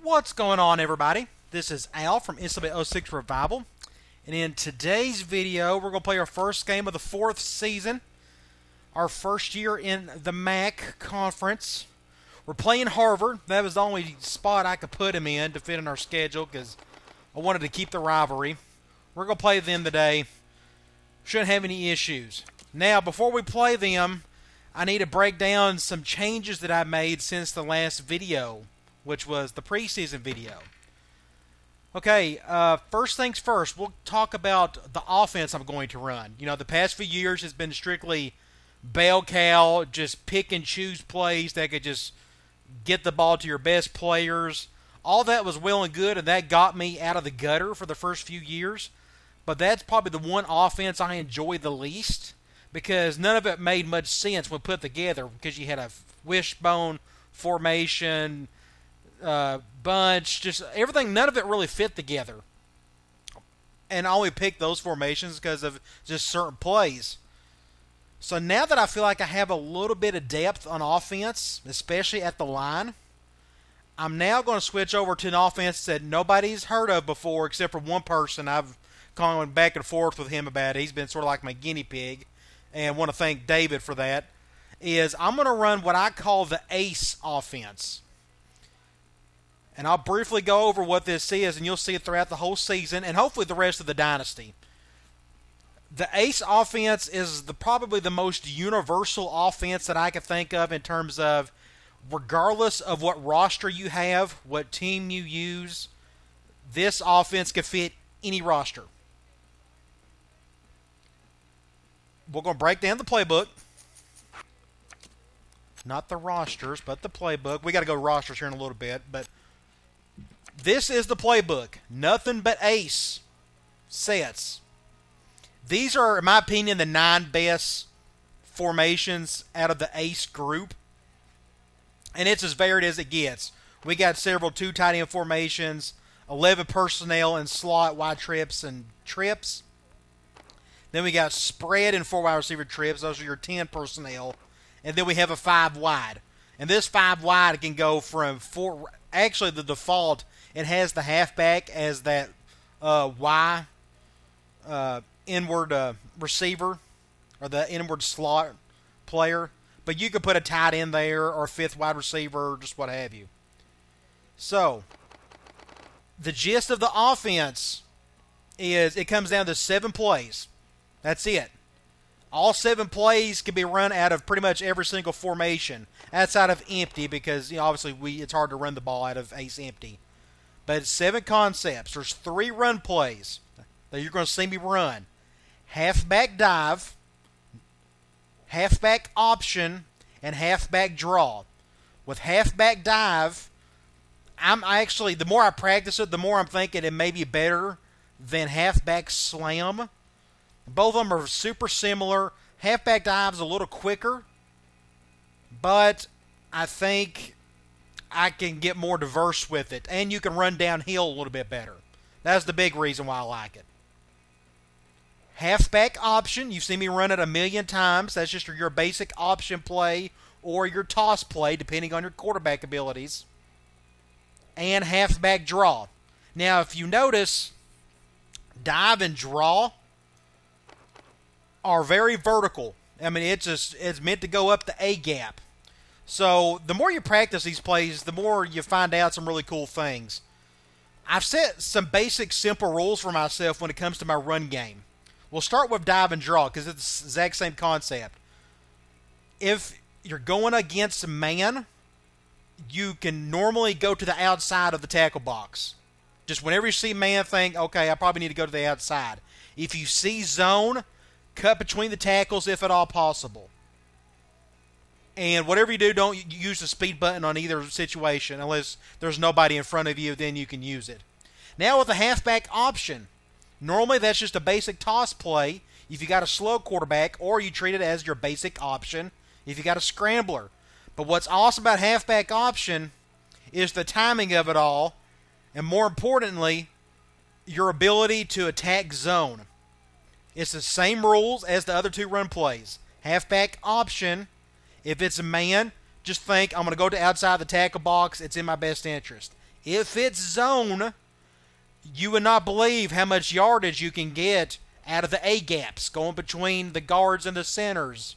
What's going on, everybody? This is Al from NCAA 06 Revival, and in today's video we're going to play our first game of the fourth season, our first year in the MAC conference. We're playing Harvard. That was the only spot I could put him in to fit in our schedule because I wanted to keep the rivalry. We're going to play them today. Shouldn't have any issues. Now, before we play them, I need to break down some changes that I made since the last video, which was the preseason video. Okay, first things first, we'll talk about the offense I'm going to run. You know, the past few years has been strictly bell cow, just pick and choose plays that could just get the ball to your best players. All that was well and good, and that got me out of the gutter for the first few years. But that's probably the one offense I enjoy the least because none of it made much sense when put together because you had a wishbone formation, bunch, just everything, none of it really fit together. And I only picked those formations because of just certain plays. So now that I feel like I have a little bit of depth on offense, especially at the line, I'm now going to switch over to an offense that nobody's heard of before except for one person. I've gone back and forth with him about it. He's been sort of like my guinea pig, and I want to thank David for that. I'm going to run what I call the ACE offense. And I'll briefly go over what this is, and you'll see it throughout the whole season, and hopefully the rest of the Dynasty. The ACE offense is probably the most universal offense that I can think of in terms of, regardless of what roster you have, what team you use, this offense can fit any roster. We're going to break down the playbook. Not the rosters, but the playbook. We got to go rosters here in a little bit, but this is the playbook. Nothing but ace sets. These are, in my opinion, the 9 best formations out of the ace group. And it's as varied as it gets. We got several 2 tight end formations, 11 personnel and slot, wide trips and trips. Then we got spread and 4 wide receiver trips. Those are your 10 personnel. And then we have a 5 wide. And this 5 wide can go from 4. Actually, the default, it has the halfback as that Y inward receiver or the inward slot player. But you could put a tight end there or a 5th wide receiver or just what have you. So, the gist of the offense is it comes down to 7 plays. That's it. All 7 plays can be run out of pretty much every single formation outside of empty because obviously it's hard to run the ball out of ace empty. But it's 7 concepts. There's 3 run plays that you're going to see me run. Halfback dive, halfback option, and halfback draw. With halfback dive, I'm actually, the more I practice it, the more I'm thinking it may be better than halfback slam. Both of them are super similar. Halfback dive's a little quicker, but I think I can get more diverse with it, and you can run downhill a little bit better. That's the big reason why I like it. Halfback option, you've seen me run it a million times. That's just your basic option play or your toss play, depending on your quarterback abilities. And halfback draw. Now, if you notice, dive and draw are very vertical. I mean, it's meant to go up the A gap. So the more you practice these plays, the more you find out some really cool things. I've set some basic, simple rules for myself when it comes to my run game. We'll start with dive and draw because it's the exact same concept. If you're going against man, you can normally go to the outside of the tackle box. Just whenever you see man, think, okay, I probably need to go to the outside. If you see zone, cut between the tackles if at all possible. And whatever you do, don't use the speed button on either situation unless there's nobody in front of you, then you can use it. Now with the halfback option, normally that's just a basic toss play if you got a slow quarterback, or you treat it as your basic option if you got a scrambler. But what's awesome about halfback option is the timing of it all, and more importantly, your ability to attack zone. It's the same rules as the other 2 run plays. Halfback option, if it's a man, just think, I'm going to go to outside the tackle box. It's in my best interest. If it's zone, you would not believe how much yardage you can get out of the A-gaps going between the guards and the centers.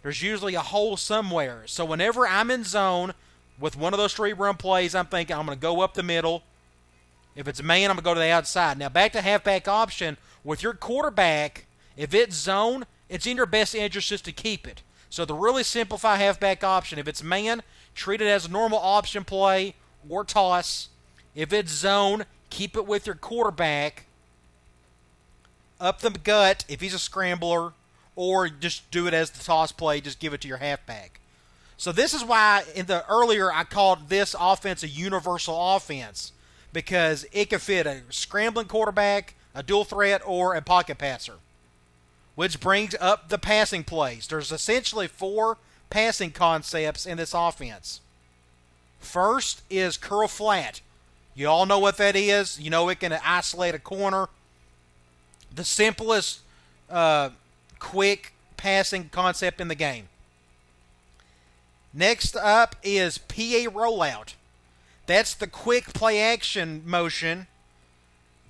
There's usually a hole somewhere. So whenever I'm in zone with one of those 3-run plays, I'm thinking I'm going to go up the middle. If it's man, I'm going to go to the outside. Now back to halfback option. With your quarterback, if it's zone, it's in your best interest just to keep it. So to really simplify halfback option, if it's man, treat it as a normal option play or toss. If it's zone, keep it with your quarterback up the gut if he's a scrambler, or just do it as the toss play, just give it to your halfback. So this is why in the earlier I called this offense a universal offense, because it could fit a scrambling quarterback, a dual threat, or a pocket passer. Which brings up the passing plays. There's essentially 4 passing concepts in this offense. First is curl flat. You all know what that is. You know it can isolate a corner. The simplest, quick passing concept in the game. Next up is PA rollout. That's the quick play action motion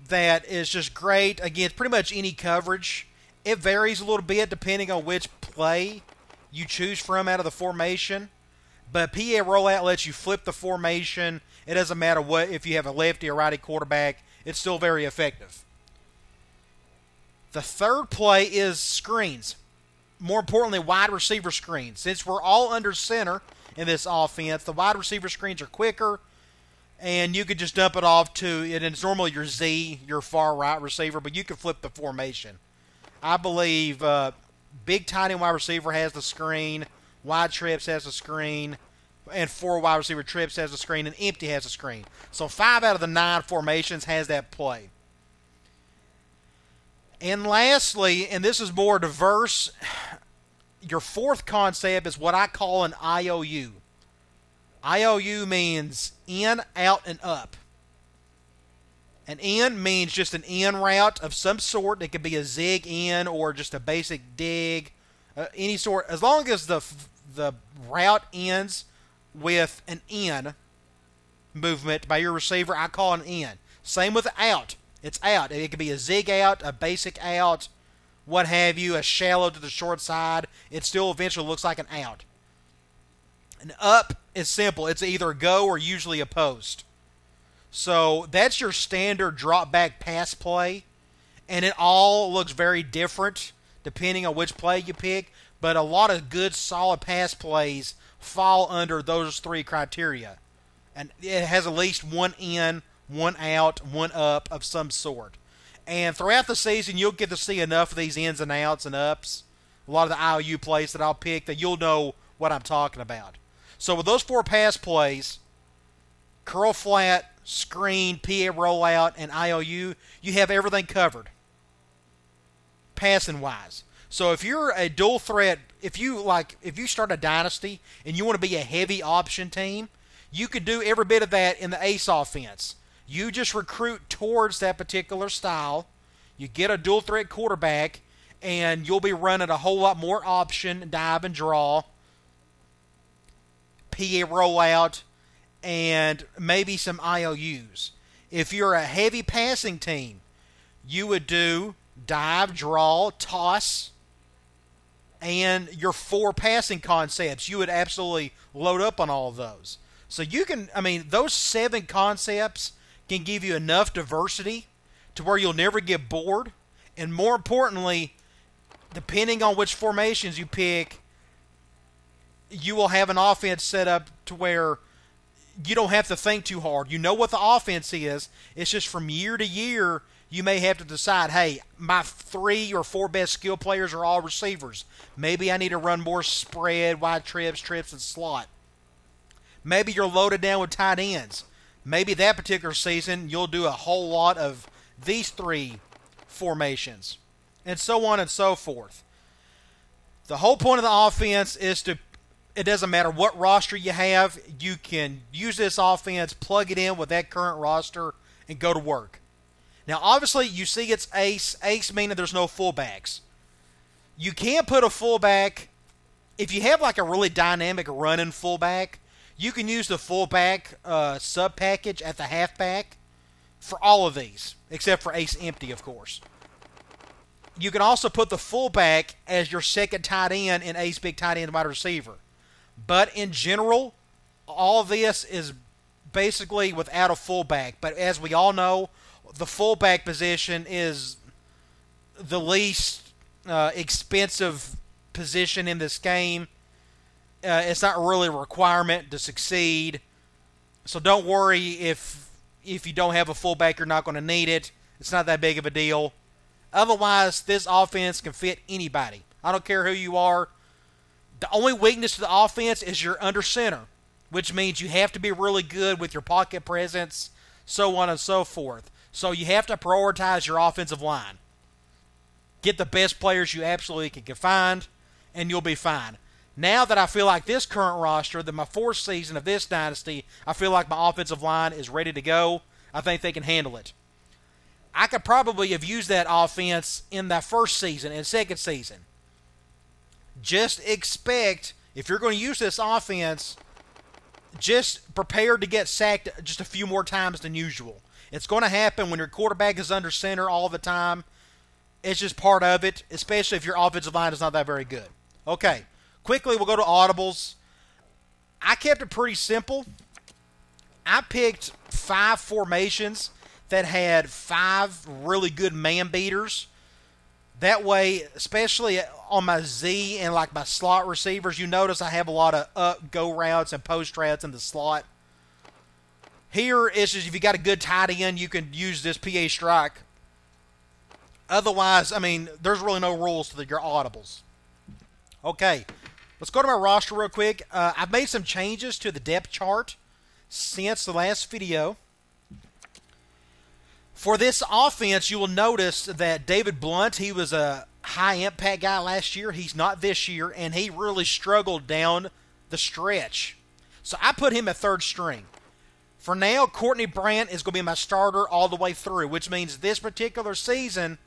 that is just great against pretty much any coverage. It varies a little bit depending on which play you choose from out of the formation. But PA rollout lets you flip the formation. It doesn't matter what, if you have a lefty or righty quarterback, it's still very effective. The third play is screens. More importantly, wide receiver screens. Since we're all under center in this offense, the wide receiver screens are quicker, and you could just dump it off to, and it's normally your Z, your far right receiver, but you can flip the formation. I believe big tight end wide receiver has the screen, wide trips has the screen, and 4 wide receiver trips has the screen, and empty has the screen. So 5 out of the 9 formations has that play. And lastly, and this is more diverse, your fourth concept is what I call an IOU. IOU means in, out, and up. An in means just an in route of some sort. It could be a zig in or just a basic dig, any sort. As long as the route ends with an in movement by your receiver, I call an in. Same with out. It's out. It could be a zig out, a basic out, what have you, a shallow to the short side. It still eventually looks like an out. An up is simple. It's either a go or usually a post. So that's your standard drop back pass play, and it all looks very different depending on which play you pick, but a lot of good solid pass plays fall under those 3 criteria. And it has at least one in, one out, one up of some sort. And throughout the season, you'll get to see enough of these ins and outs and ups, a lot of the IOU plays that I'll pick, that you'll know what I'm talking about. So with those 4 pass plays, curl flat, screen, PA rollout, and IOU, you have everything covered, passing-wise. So if you're a dual threat, if you start a dynasty and you want to be a heavy option team, you could do every bit of that in the ace offense. You just recruit towards that particular style. You get a dual threat quarterback, and you'll be running a whole lot more option, dive and draw, PA rollout, and maybe some IOUs. If you're a heavy passing team, you would do dive, draw, toss, and your 4 passing concepts. You would absolutely load up on all of those. So you can, those 7 concepts can give you enough diversity to where you'll never get bored. And more importantly, depending on which formations you pick, you will have an offense set up to where you don't have to think too hard. You know what the offense is. It's just from year to year, you may have to decide, hey, my 3 or 4 best skill players are all receivers. Maybe I need to run more spread, wide trips, and slot. Maybe you're loaded down with tight ends. Maybe that particular season you'll do a whole lot of these 3 formations, and so on and so forth. The whole point of the offense is it doesn't matter what roster you have, you can use this offense, plug it in with that current roster, and go to work. Now, obviously, you see it's ace meaning there's no fullbacks. You can put a fullback, if you have like a really dynamic running fullback, You can use the fullback sub package at the halfback for all of these, except for ace empty, of course. You can also put the fullback as your second tight end in ace big tight end wide receiver. But in general, all of this is basically without a fullback. But as we all know, the fullback position is the least expensive position in this game. It's not really a requirement to succeed. So don't worry if you don't have a fullback, you're not going to need it. It's not that big of a deal. Otherwise, this offense can fit anybody. I don't care who you are. The only weakness to the offense is you're under center, which means you have to be really good with your pocket presence, so on and so forth. So you have to prioritize your offensive line. Get the best players you absolutely can find, and you'll be fine. Now that I feel like this current roster, that my fourth season of this dynasty, I feel like my offensive line is ready to go. I think they can handle it. I could probably have used that offense in that first season and second season. Just expect, if you're going to use this offense, just prepare to get sacked just a few more times than usual. It's going to happen when your quarterback is under center all the time. It's just part of it, especially if your offensive line is not that very good. Okay, quickly we'll go to audibles. I kept it pretty simple. I picked 5 formations that had 5 really good man beaters. That way, especially on my Z and like my slot receivers, you notice I have a lot of up, go routes and post routes in the slot. Here, it's just if you got a good tight end, you can use this PA strike. Otherwise, I mean, there's really no rules to your audibles. Okay, let's go to my roster real quick. I've made some changes to the depth chart since the last video. For this offense, you will notice that David Blunt, he was a high-impact guy last year. He's not this year, and he really struggled down the stretch. So I put him at third string. For now, Courtney Brandt is going to be my starter all the way through, which means this particular season,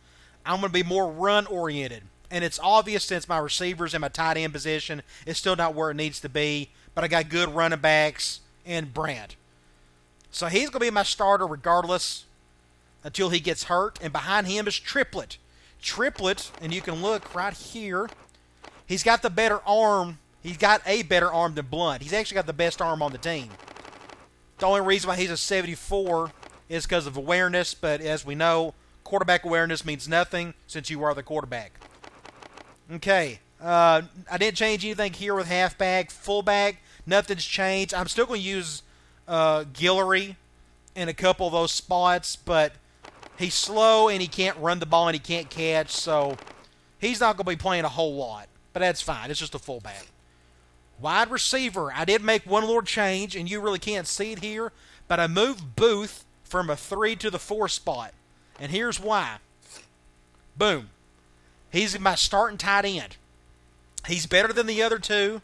I'm going to be more run-oriented. And it's obvious since my receivers and my tight end position is still not where it needs to be, but I got good running backs and Brandt. So he's going to be my starter regardless until he gets hurt. And behind him is Triplett. Triplett, and you can look right here, he's got the better arm. He's got a better arm than Blunt. He's actually got the best arm on the team. The only reason why he's a 74 is because of awareness, but as we know, quarterback awareness means nothing since you are the quarterback. Okay, I didn't change anything here with halfback. Fullback, nothing's changed. I'm still going to use Guillory in a couple of those spots, but he's slow and he can't run the ball and he can't catch, so he's not going to be playing a whole lot, but that's fine. It's just a fullback. Wide receiver, I did make one little change, and you really can't see it here, but I moved Booth from a 3 to the 4 spot, and here's why. Boom. He's my starting tight end. He's better than the other two.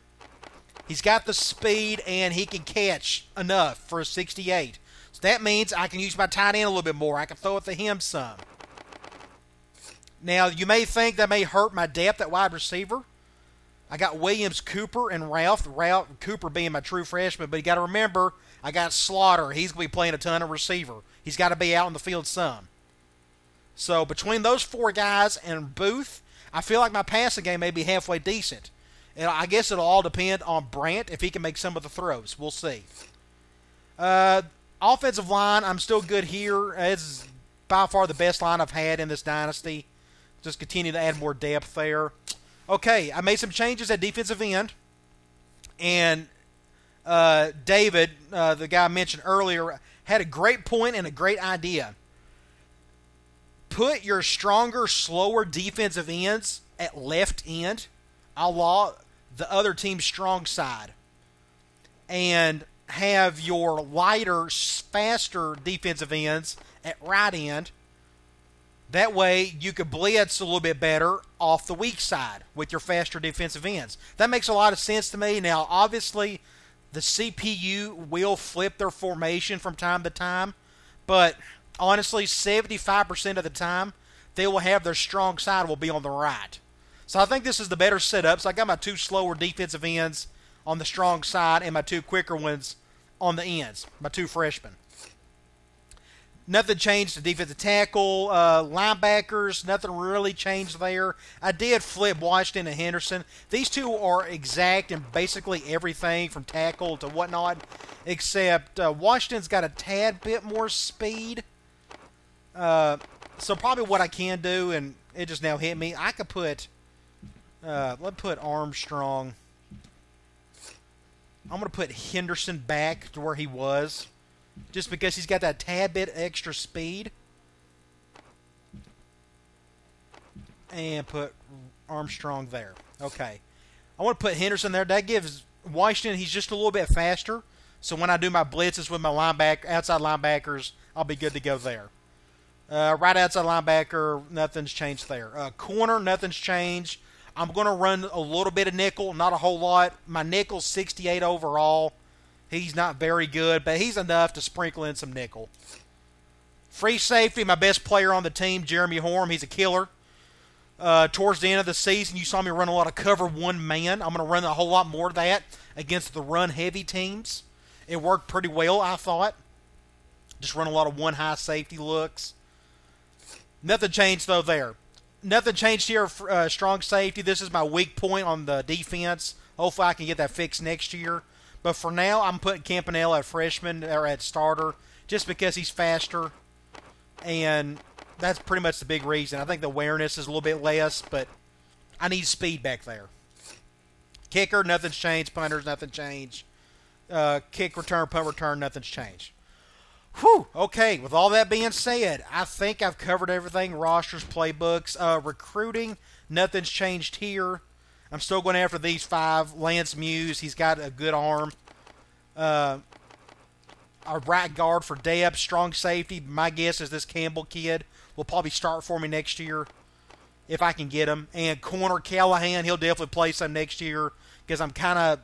He's got the speed, and he can catch enough for a 68. So that means I can use my tight end a little bit more. I can throw it to him some. Now, you may think that may hurt my depth at wide receiver. I got Williams, Cooper, and Ralph. Cooper being my true freshman, but you got to remember, I got Slaughter. He's going to be playing a ton of receiver. He's got to be out in the field some. So between those 4 guys and Booth, I feel like my passing game may be halfway decent. And I guess it'll all depend on Brandt if he can make some of the throws. We'll see. Offensive line, I'm still good here. It's by far the best line I've had in this dynasty. Just continue to add more depth there. Okay, I made some changes at defensive end. And David, the guy I mentioned earlier, had a great point and a great idea. Put your stronger, slower defensive ends at left end, a la the other team's strong side. And have your lighter, faster defensive ends at right end. That way, you could blitz a little bit better off the weak side with your faster defensive ends. That makes a lot of sense to me. Now, obviously, the CPU will flip their formation from time to time, but honestly, 75% of the time, they will have their strong side will be on the right. So I think this is the better setup. So I got my 2 slower defensive ends on the strong side and my 2 quicker ones on the ends, my 2 freshmen. Nothing changed to defensive tackle, linebackers. Nothing really changed there. I did flip Washington and Henderson. These 2 are exact in basically everything from tackle to whatnot, except Washington's got a tad bit more speed. So probably what I can do, and it just now hit me, I could put, let's put Armstrong. I'm going to put Henderson back to where he was, just because he's got that tad bit extra speed. And put Armstrong there. Okay. I want to put Henderson there. That gives Washington, he's just a little bit faster. So when I do my blitzes with my outside linebackers, I'll be good to go there. Right outside linebacker, nothing's changed there. Corner, nothing's changed. I'm going to run a little bit of nickel, not a whole lot. My nickel's 68 overall. He's not very good, but he's enough to sprinkle in some nickel. Free safety, my best player on the team, Jeremy Horn. He's a killer. Towards the end of the season, you saw me run a lot of cover 1 man. I'm going to run a whole lot more of that against the run-heavy teams. It worked pretty well, I thought. Just run a lot of 1 high safety looks. Nothing changed, though, there. Nothing changed here for strong safety. This is my weak point on the defense. Hopefully I can get that fixed next year. But for now, I'm putting Campanella at freshman or at starter just because he's faster. And that's pretty much the big reason. I think the awareness is a little bit less, but I need speed back there. Kicker, nothing's changed. Punters, nothing changed. Kick return, punt return, nothing's changed. Whew. Okay, with all that being said, I think I've covered everything. Rosters, playbooks, recruiting, nothing's changed here. I'm still going after these 5. Lance Muse, he's got a good arm. Our right guard for depth, strong safety. My guess is this Campbell kid will probably start for me next year if I can get him. And corner Callahan, he'll definitely play some next year because I'm kind of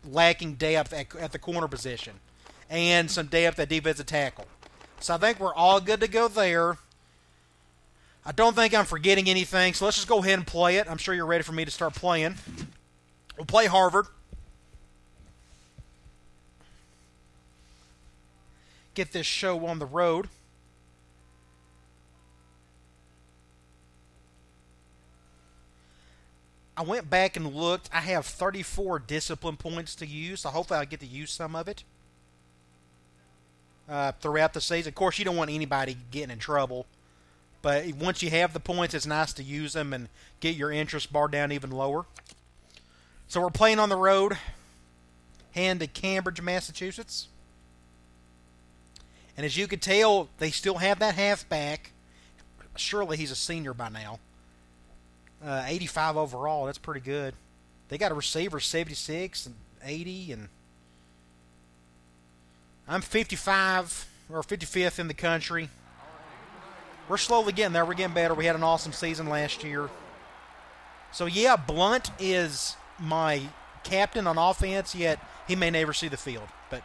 lacking depth at the corner position and some depth at defensive tackle. So I think we're all good to go there. I don't think I'm forgetting anything, so let's just go ahead and play it. I'm sure you're ready for me to start playing. We'll play Harvard. Get this show on the road. I went back and looked. I have 34 discipline points to use, so hopefully I'll get to use some of it throughout the season. Of course, you don't want anybody getting in trouble. But once you have the points, it's nice to use them and get your interest bar down even lower. So we're playing on the road, heading to Cambridge, Massachusetts. And as you can tell, they still have that halfback. Surely he's a senior by now. 85 overall, that's pretty good. They got a receiver 76 and 80, and I'm 55 or 55th in the country. We're slowly getting there. We're getting better. We had an awesome season last year. So, yeah, Blunt is my captain on offense, yet he may never see the field. But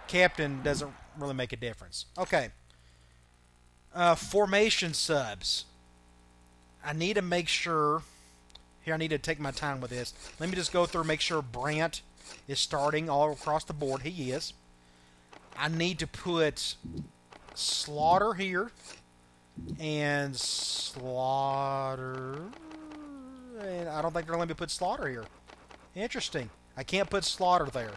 captain doesn't really make a difference. Okay. Formation subs. I need to make sure. Here, I need to take my time with this. Let me just go through and make sure Brandt is starting all across the board. He is. I need to put Slaughter here. And Slaughter. And I don't think they're going to let me put Slaughter here. Interesting. I can't put Slaughter there.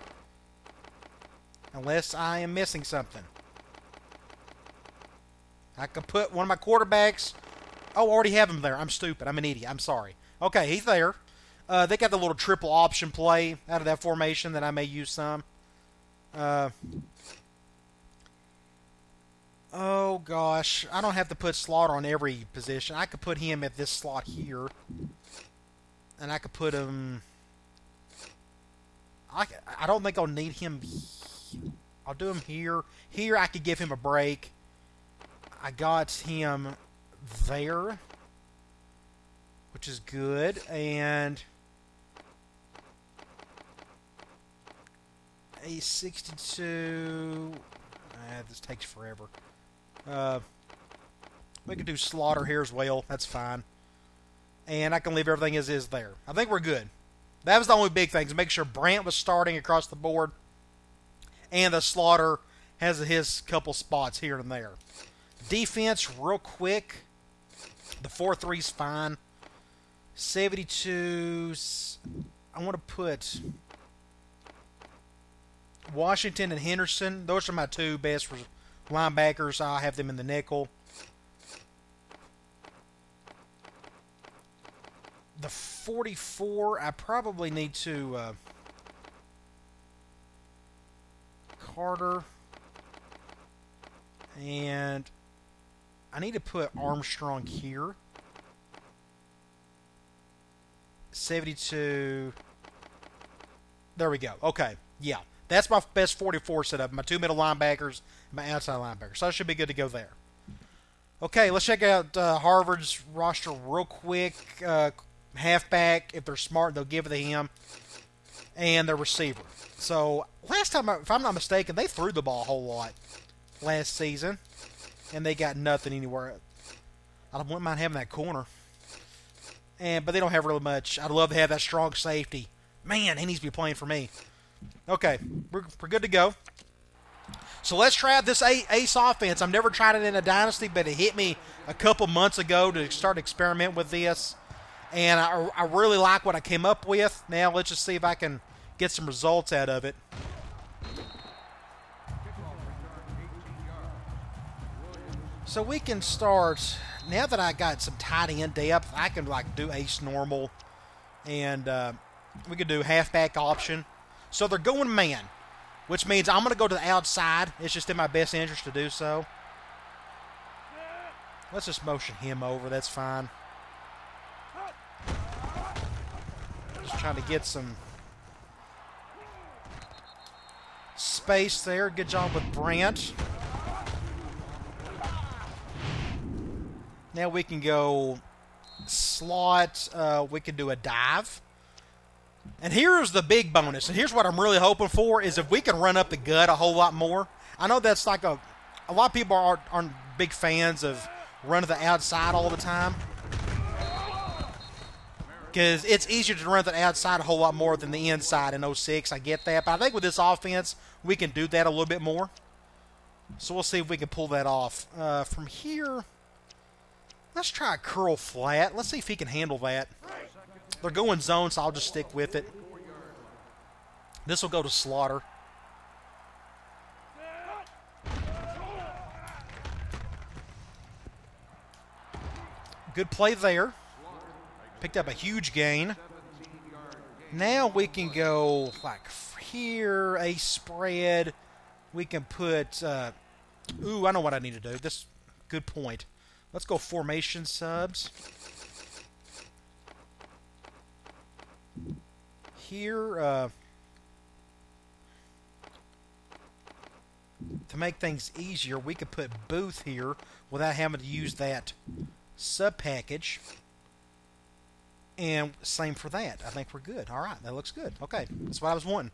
Unless I am missing something. I could put one of my quarterbacks. Oh, I already have him there. I'm stupid. I'm an idiot. I'm sorry. Okay, he's there. They got the little triple option play out of that formation that I may use some. Oh, gosh. I don't have to put Slaughter on every position. I could put him at this slot here. And I could put him... I don't think I'll need him... I'll do him here. Here, I could give him a break. I got him there. Which is good. And... a 62... this takes forever. We can do Slaughter here as well. That's fine. And I can leave everything as is there. I think we're good. That was the only big thing, to make sure Brant was starting across the board, and the Slaughter has his couple spots here and there. Defense, real quick. The 4-3's fine. 72. I want to put Washington and Henderson. Those are my two best linebackers. I have them in the nickel. The 44, I probably need to Carter, and I need to put Armstrong here. 72. There we go. Okay, yeah. That's my best 44 setup. My two middle linebackers, my outside linebackers. So I should be good to go there. Okay, let's check out Harvard's roster real quick. Halfback, if they're smart, they'll give it to him. And their receiver. So, last time, if I'm not mistaken, they threw the ball a whole lot last season. And they got nothing anywhere. I wouldn't mind having that corner. But they don't have really much. I'd love to have that strong safety. Man, he needs to be playing for me. Okay, we're good to go. So let's try out this ace offense. I've never tried it in a Dynasty, but it hit me a couple months ago to start experimenting with this. And I really like what I came up with. Now let's just see if I can get some results out of it. So we can start, now that I got some tight end depth, I can like do ace normal. And we could do halfback option. So they're going man, which means I'm going to go to the outside. It's just in my best interest to do so. Let's just motion him over. That's fine. Just trying to get some space there. Good job with Brant. Now we can go slot. We can do a dive. And here's the big bonus, and here's what I'm really hoping for, is if we can run up the gut a whole lot more. I know that's like a lot of people aren't big fans of running the outside all the time, because it's easier to run the outside a whole lot more than the inside in 06. I get that, but I think with this offense, we can do that a little bit more. So we'll see if we can pull that off. From here, let's try a curl flat. Let's see if he can handle that. They're going zone, so I'll just stick with it. This will go to Slaughter. Good play there. Picked up a huge gain. Now we can go like here, a spread. We can put, ooh, I know what I need to do. This, good point. Let's go formation subs. Here, to make things easier, we could put Booth here without having to use that sub package. And same for that. I think we're good. All right, that looks good. Okay, that's what I was wanting.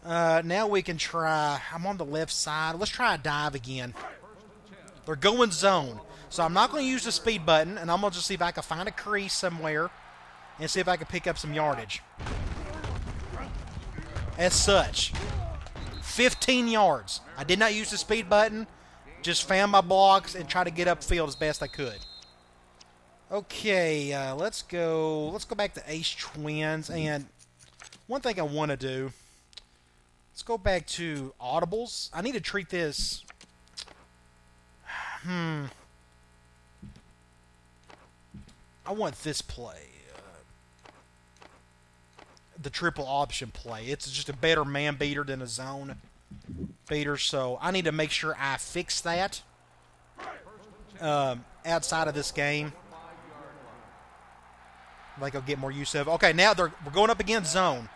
Now we can try, I'm on the left side. Let's try a dive again. They're going zone. So I'm not going to use the speed button, and I'm going to just see if I can find a crease somewhere and see if I can pick up some yardage. As such, 15 yards. I did not use the speed button. Just found my blocks and try to get upfield as best I could. Okay, let's go back to Ace Twins. And one thing I want to do, let's go back to audibles. I need to treat this. I want this play. The triple option play. It's just a better man beater than a zone beater, so I need to make sure I fix that outside of this game. Like I'll get more use of it. Okay, now we're going up against zone.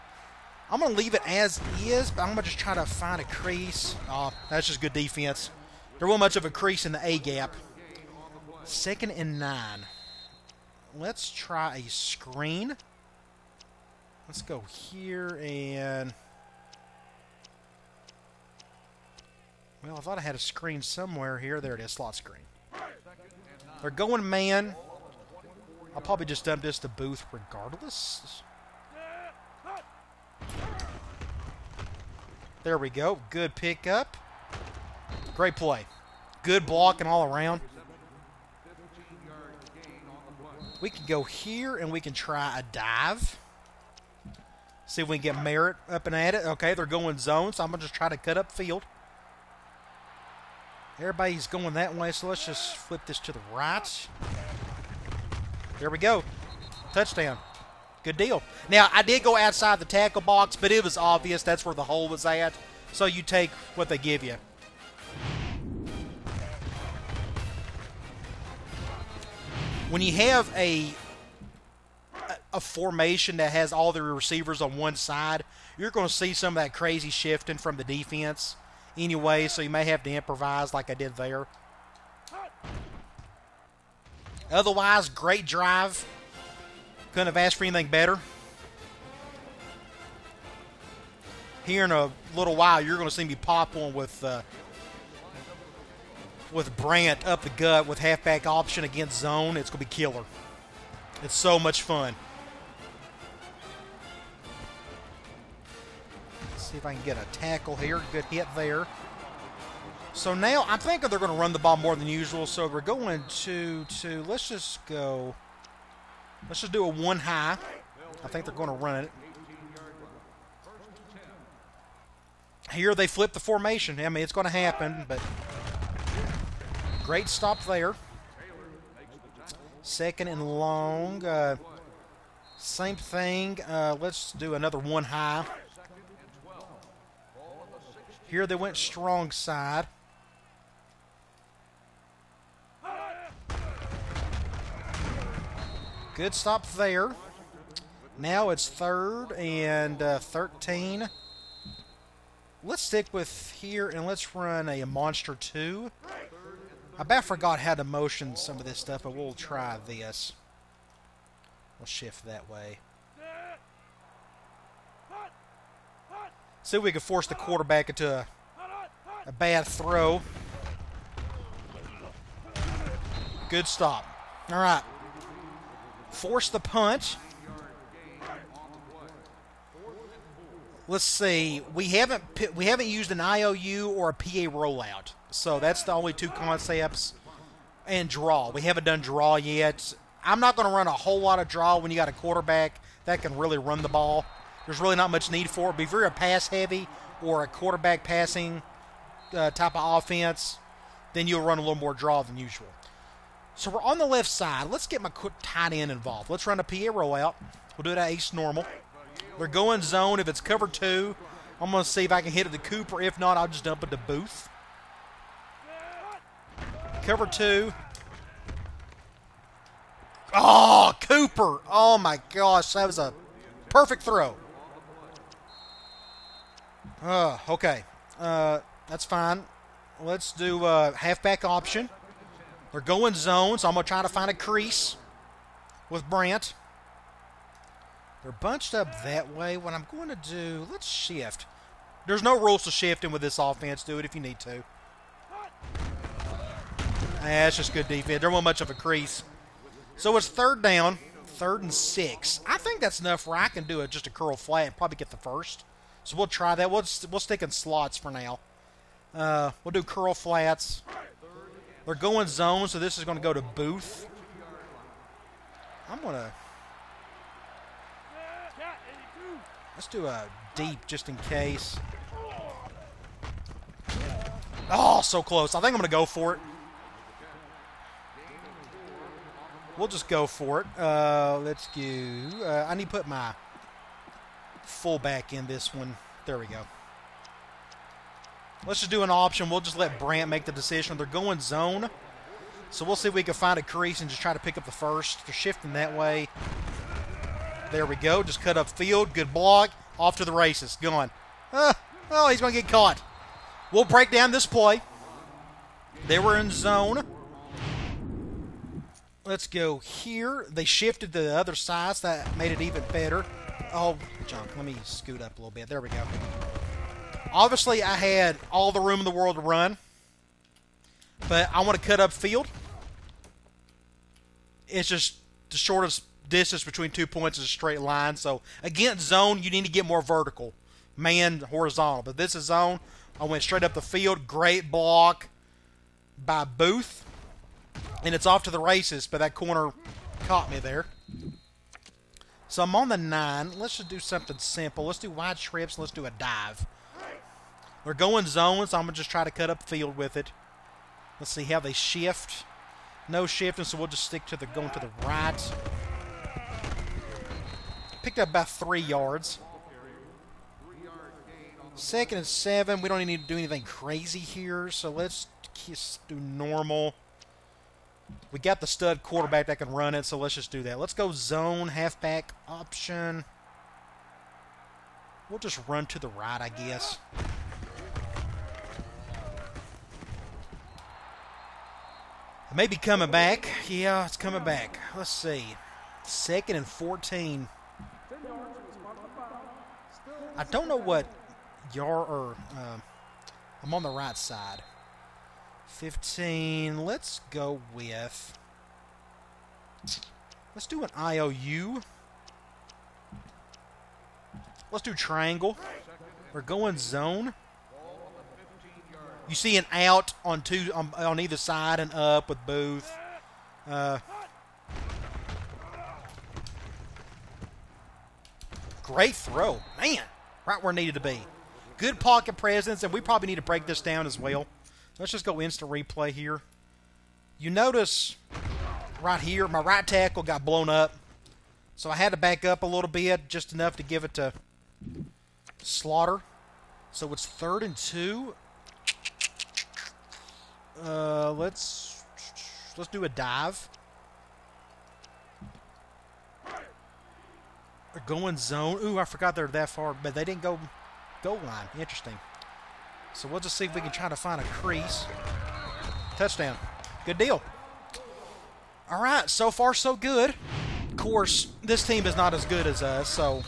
I'm going to leave it as is, but I'm going to just try to find a crease. Oh, that's just good defense. There wasn't much of a crease in the A gap. 2nd and 9. Let's try a screen. Let's go here and... Well, I thought I had a screen somewhere here. There it is, slot screen. They're going man. I'll probably just dump this to Booth regardless. There we go. Good pickup. Great play. Good blocking all around. We can go here and we can try a dive. See if we can get Merritt up and at it. Okay, they're going zone, so I'm going to just try to cut up field. Everybody's going that way, so let's just flip this to the right. There we go. Touchdown. Good deal. Now, I did go outside the tackle box, but it was obvious that's where the hole was at. So you take what they give you. When you have a formation that has all the receivers on one side, you're going to see some of that crazy shifting from the defense anyway, so you may have to improvise like I did there. Otherwise, great drive. Couldn't have asked for anything better. Here in a little while, you're going to see me pop one with Brant up the gut with halfback option against zone. It's going to be killer. It's so much fun. Let's see if I can get a tackle here. Good hit there. So now I'm thinking they're going to run the ball more than usual. So we're going to let's just do a one high. I think they're going to run it. Here they flip the formation. I mean, it's going to happen, but great stop there. Second and long. Same thing. Let's do another one high. Here they went strong side. Good stop there. Now it's 3rd and 13. Let's stick with here and let's run a monster 2. I bet I forgot how to motion some of this stuff, but we'll try this. We'll shift that way. See if we can force the quarterback into a bad throw. Good stop. All right. Force the punch. Let's see. We haven't used an IOU or a PA rollout, so that's the only two concepts. And draw. We haven't done draw yet. I'm not going to run a whole lot of draw when you got a quarterback that can really run the ball. There's really not much need for it. But if you're a pass heavy or a quarterback passing type of offense, then you'll run a little more draw than usual. So we're on the left side. Let's get my tight end involved. Let's run a PA rollout. We'll do it at ace normal. They're going zone. If it's cover 2, I'm going to see if I can hit it to Cooper. If not, I'll just dump it to Booth. Cover 2. Oh, Cooper. Oh, my gosh. That was a perfect throw. Okay. That's fine. Let's do halfback option. They're going zone, so I'm going to try to find a crease with Brant. They're bunched up that way. What I'm going to do, let's shift. There's no rules to shifting with this offense. Do it if you need to. That's just good defense. There wasn't much of a crease. So it's 3rd down, 3rd and 6. I think that's enough where I can do just a curl flat and probably get the first. So we'll try that. We'll stick in slots for now. We'll do curl flats. They're going zone, so this is going to go to Booth. I'm going to... Let's do a deep just in case. Oh, so close. I think I'm going to go for it. We'll just go for it. Let's go. I need to put my fullback in this one. There we go. Let's just do an option. We'll just let Brant make the decision. They're going zone. So we'll see if we can find a crease and just try to pick up the first. They're shifting that way. There we go. Just cut up field. Good block. Off to the races. Going. Oh, he's going to get caught. We'll break down this play. They were in zone. Let's go here. They shifted to the other side, so that made it even better. Oh, junk. Let me scoot up a little bit. There we go. Obviously, I had all the room in the world to run, but I want to cut up field. It's just the shortest distance between 2 points is a straight line. So against zone, you need to get more vertical. man horizontal. But this is zone. I went straight up the field. Great block by Booth. And it's off to the races, but that corner caught me there. So I'm on the 9. Let's just do something simple. Let's do wide trips. Let's do a dive. We're going zone, so I'm going to just try to cut up field with it. Let's see how they shift. No shifting, so we'll just stick to the going to the right. Picked up about 3 yards. 2nd and 7. We don't even need to do anything crazy here, so let's just do normal. We got the stud quarterback that can run it, so let's just do that. Let's go zone, halfback option. We'll just run to the right, I guess. It may be coming back. Yeah, it's coming back. Let's see. 2nd and 14. I don't know what yard or I'm on the right side. 15. Let's go with. Let's do an IOU. Let's do triangle. We're going zone. You see an out on two on either side and up with Booth. Great throw, man! Right where it needed to be. Good pocket presence, and we probably need to break this down as well. Let's just go instant replay here. You notice right here, my right tackle got blown up. So I had to back up a little bit, just enough to give it to Slaughter. So it's 3rd and 2. Let's do a dive. They're going zone. Ooh, I forgot they're that far, but they didn't go goal line. Interesting. So we'll just see if we can try to find a crease. Touchdown. Good deal. All right, so far so good. Of course, this team is not as good as us, so.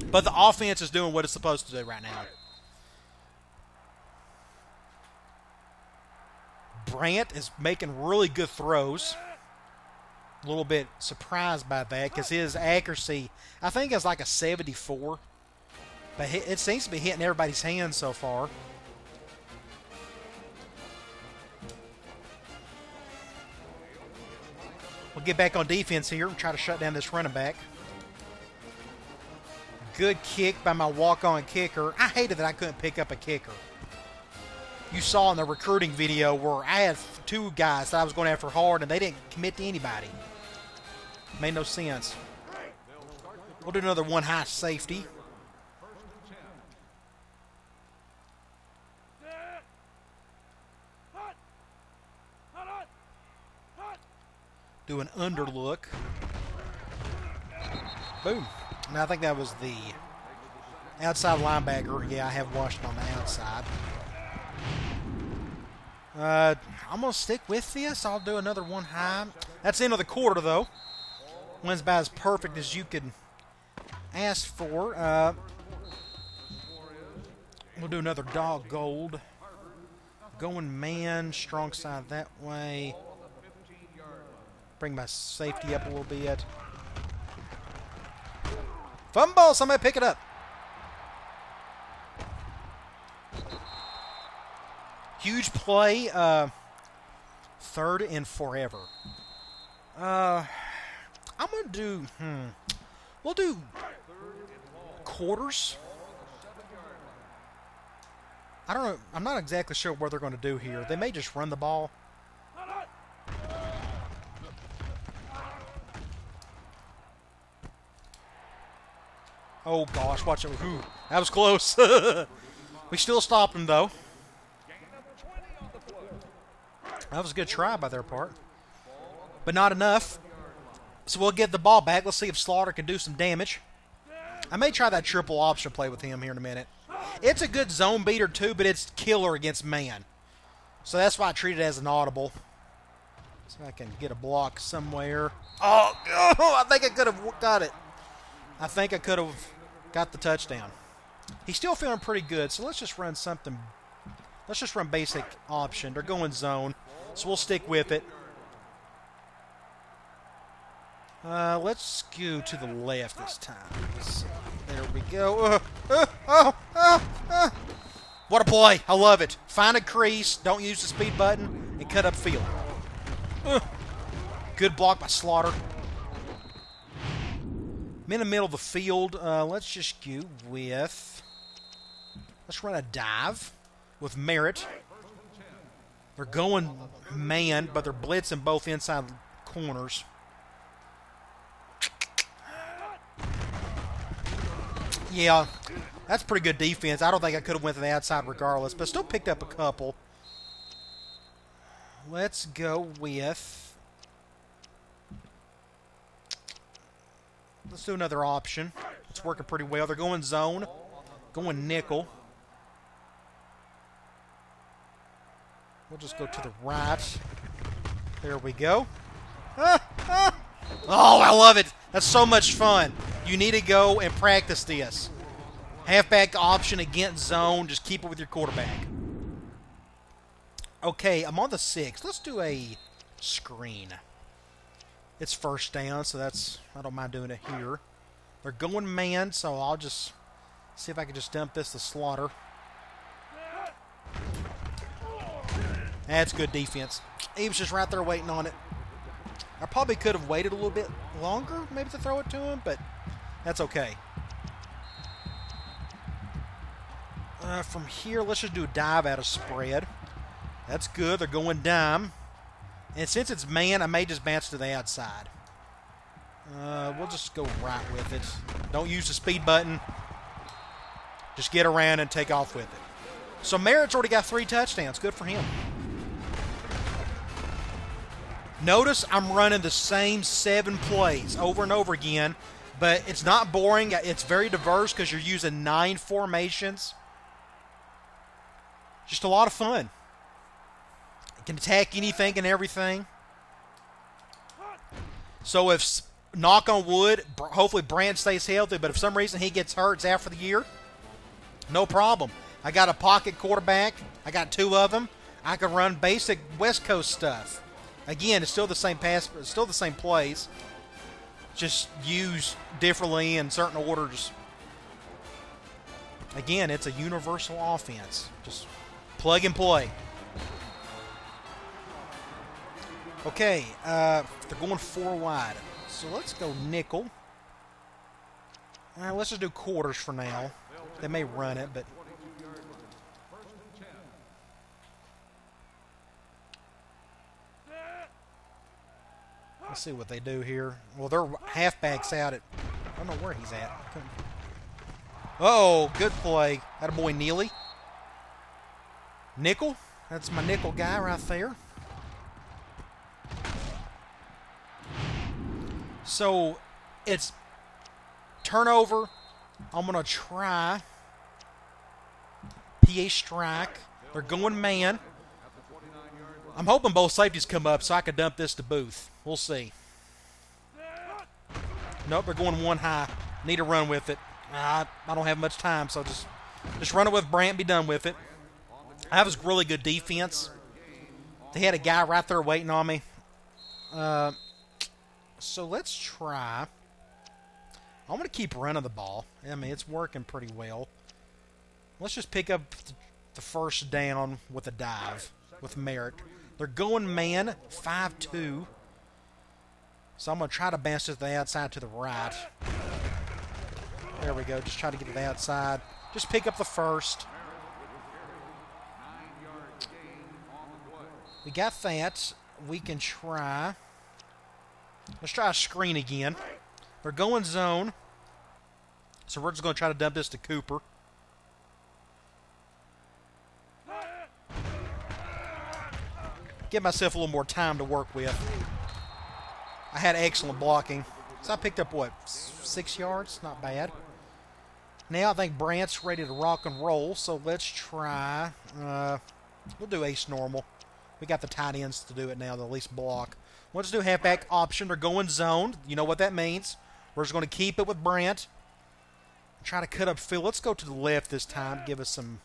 But the offense is doing what it's supposed to do right now. Brant is making really good throws. A little bit surprised by that because his accuracy, I think, is like a 74. But it seems to be hitting everybody's hands so far. We'll get back on defense here and try to shut down this running back. Good kick by my walk-on kicker. I hated that I couldn't pick up a kicker. You saw in the recruiting video where I had 2 guys that I was going after hard and they didn't commit to anybody. Made no sense. We'll do another one high safety. Do an underlook. Boom. And I think that was the outside linebacker. Yeah, I have Washington on the outside. I'm going to stick with this. I'll do another one high. That's the end of the quarter, though. Wins by as perfect as you could ask for. We'll do another dog gold. Going man, strong side that way. Bring my safety up a little bit. Fumble! Somebody pick it up. Huge play. 3rd and forever. I'm going to do... We'll do quarters. I don't know. I'm not exactly sure what they're going to do here. They may just run the ball. Oh, gosh. Watch it. Ooh, that was close. We still stopped them, though. That was a good try by their part. But not enough. So we'll get the ball back. Let's see if Slaughter can do some damage. I may try that triple option play with him here in a minute. It's a good zone beater, too, but it's killer against man. So that's why I treat it as an audible. So I can get a block somewhere. Oh, I think I could have got it. I think I could have got the touchdown. He's still feeling pretty good, so let's just run something. Let's just run basic option. They're going zone, so we'll stick with it. Let's go to the left this time. So There we go. What a play. I love it. Find a crease. Don't use the speed button. And cut up field. Good block by Slaughter. I'm in the middle of the field. Let's just go with... Let's run a dive with Merritt. They're going man, but they're blitzing both inside corners. Yeah, that's pretty good defense. I don't think I could have went to the outside regardless, but still picked up a couple. Let's go with... Let's do another option. It's working pretty well. They're going zone, going nickel. We'll just go to the right. There we go. Oh, I love it. That's so much fun. You need to go and practice this. Halfback option against zone. Just keep it with your quarterback. Okay, I'm on the 6. Let's do a screen. It's first down, so I don't mind doing it here. They're going man, so I'll just see if I can just dump this to Slaughter. That's good defense. He was just right there waiting on it. I probably could have waited a little bit longer, maybe to throw it to him, but that's okay. From here, let's just do a dive out of spread. That's good. They're going dime. And since it's man, I may just bounce to the outside. We'll just go right with it. Don't use the speed button. Just get around and take off with it. So Merritt's already got 3 touchdowns. Good for him. Notice I'm running the same 7 plays over and over again, but it's not boring. It's very diverse because you're using 9 formations. Just a lot of fun. It can attack anything and everything. So if, knock on wood, hopefully Brand stays healthy, but if for some reason he gets hurt, it's after the year, no problem. I got a pocket quarterback. I got 2 of them. I can run basic West Coast stuff. Again, it's still the same pass, it's still the same plays. Just used differently in certain orders. Again, it's a universal offense. Just plug and play. Okay, they're going 4 wide. So let's go nickel. All right, let's just do quarters for now. They may run it, but... Let's see what they do here. Well, their halfback's out at... I don't know where he's at. Oh, good play. That a boy Neely. Nickel. That's my nickel guy right there. So, it's turnover. I'm going to try PA strike. They're going man. I'm hoping both safeties come up so I can dump this to Booth. We'll see. Nope, they're going 1 high. Need to run with it. I don't have much time, so just run it with Brant, be done with it. That was really good defense. They had a guy right there waiting on me. So let's try. I'm going to keep running the ball. I mean, it's working pretty well. Let's just pick up the first down with a dive with Merritt. They're going man, 5-2. So I'm going to try to bounce it to the outside to the right. There we go. Just try to get to the outside. Just pick up the first. We got that. We can try. Let's try a screen again. They're going zone. So we're just going to try to dump this to Cooper. Give myself a little more time to work with. I had excellent blocking. So I picked up, what, 6 yards? Not bad. Now I think Brant's ready to rock and roll, so let's try. We'll do ace normal. We got the tight ends to do it now, to at least block. Let's do halfback option. They're going zone. You know what that means. We're just going to keep it with Brant. Try to cut up field. Let's go to the left this time. Give us some...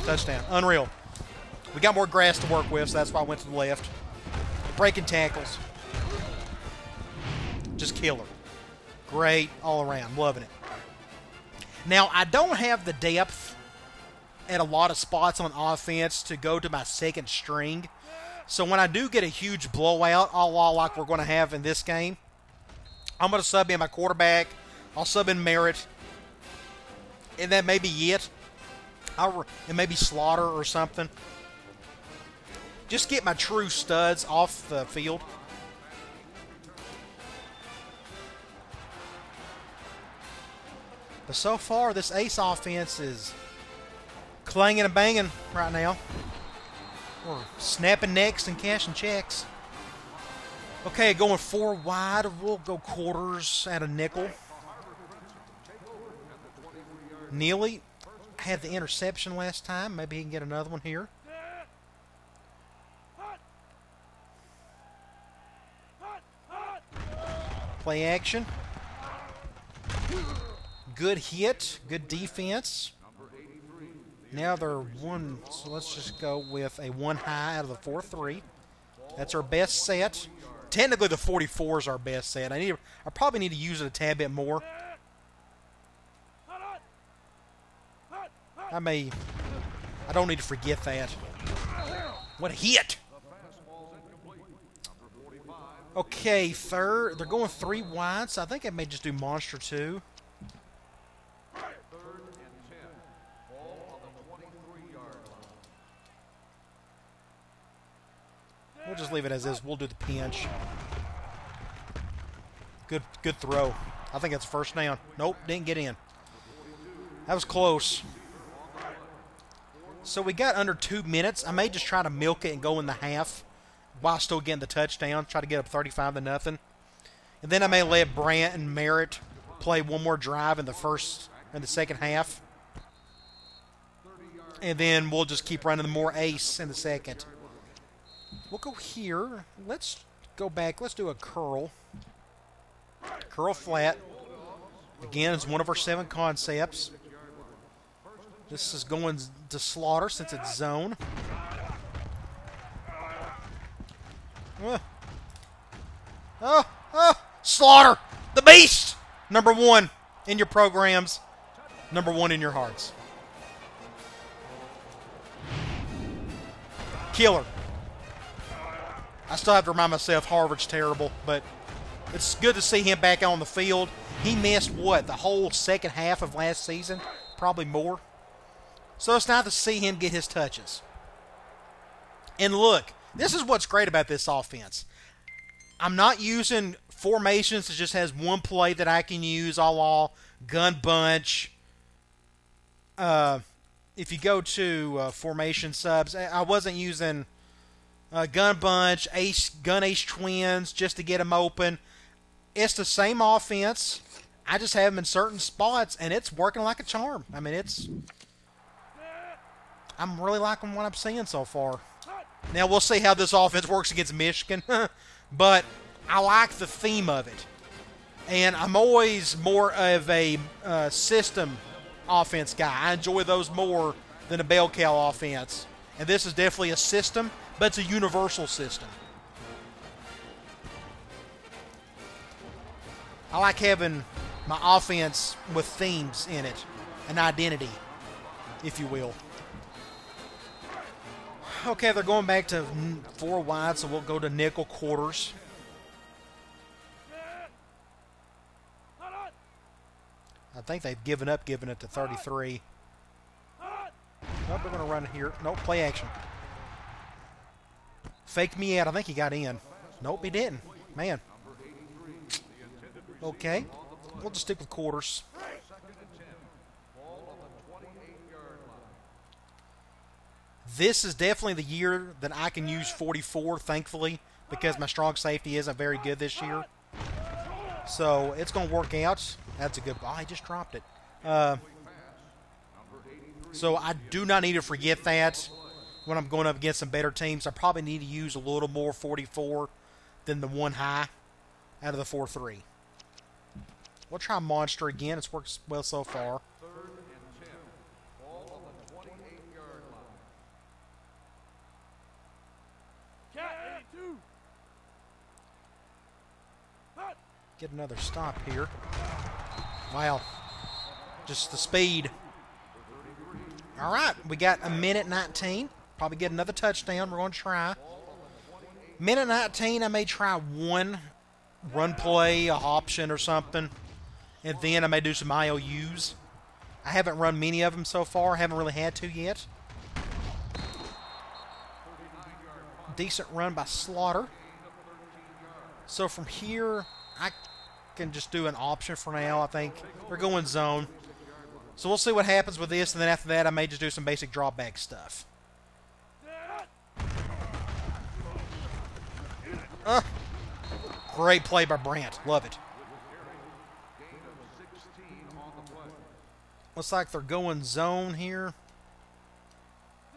touchdown. Unreal. We got more grass to work with, so that's why I went to the left. Breaking tackles. Just killer. Great all around. Loving it. Now, I don't have the depth at a lot of spots on offense to go to my second string. So when I do get a huge blowout, a la like we're going to have in this game, I'm going to sub in my quarterback. I'll sub in Merritt. And that may be it. And maybe Slaughter or something. Just get my true studs off the field. But so far, this Ace offense is clanging and banging right now. We're snapping necks and cashing checks. Okay, going 4 wide. We'll go quarters at a nickel. Neely had the interception last time. Maybe he can get another one here. Play action. Good hit. Good defense. Now they're one, so let's just go with a 1 high out of the 4-3. That's our best set. Technically, the 44 is our best set. I probably need to use it a tad bit more. I don't need to forget that. What a hit! Okay, third. They're going 3 wide, so I think I may just do monster 2. We'll just leave it as is. We'll do the pinch. Good throw. I think that's first down. Nope, didn't get in. That was close. So we got under 2 minutes. I may just try to milk it and go in the half while still getting the touchdown. Try to get up 35-0. And then I may let Brandt and Merritt play one more drive in the second half. And then we'll just keep running more Ace in the second. We'll go here. Let's go back. Let's do a curl. Curl flat. Again, it's one of our 7 concepts. This is going to Slaughter since it's zone. Slaughter! The beast! Number 1 in your programs. Number 1 in your hearts. Killer. I still have to remind myself Harvard's terrible, but it's good to see him back on the field. He missed, what, the whole second half of last season? Probably more. So it's nice to see him get his touches. And look, this is what's great about this offense. I'm not using formations that just has one play that I can use, a la gun bunch. If you go to formation subs, I wasn't using gun bunch, gun ace twins just to get them open. It's the same offense. I just have them in certain spots, and it's working like a charm. I mean, I'm really liking what I'm seeing so far. Now, we'll see how this offense works against Michigan, but I like the theme of it. And I'm always more of a system offense guy. I enjoy those more than a bell cow offense. And this is definitely a system, but it's a universal system. I like having my offense with themes in it, an identity, if you will. Okay, they're going back to 4 wide, so we'll go to nickel quarters. I think they've given up giving it to 33. Nope, we're going to run here. Nope, play action. Faked me out. I think he got in. Nope, he didn't. Man. Okay. We'll just stick with quarters. This is definitely the year that I can use 44, thankfully, because my strong safety isn't very good this year. So it's going to work out. That's a good ball. He just dropped it. So I do not need to forget that when I'm going up against some better teams. I probably need to use a little more 44 than the 1 high out of the 4-3. We'll try monster again. It's worked well so far. Get another stop here. Wow. Just the speed. All right, we got a minute 19. Probably get another touchdown. We're going to try. Minute 19, I may try one run play, a option or something. And then I may do some IOUs. I haven't run many of them so far. Haven't really had to yet. Decent run by Slaughter. So from here, I can just do an option for now, I think. They're going zone. So we'll see what happens with this, and then after that I may just do some basic drawback stuff. Great play by Brandt. Love it. Looks like they're going zone here.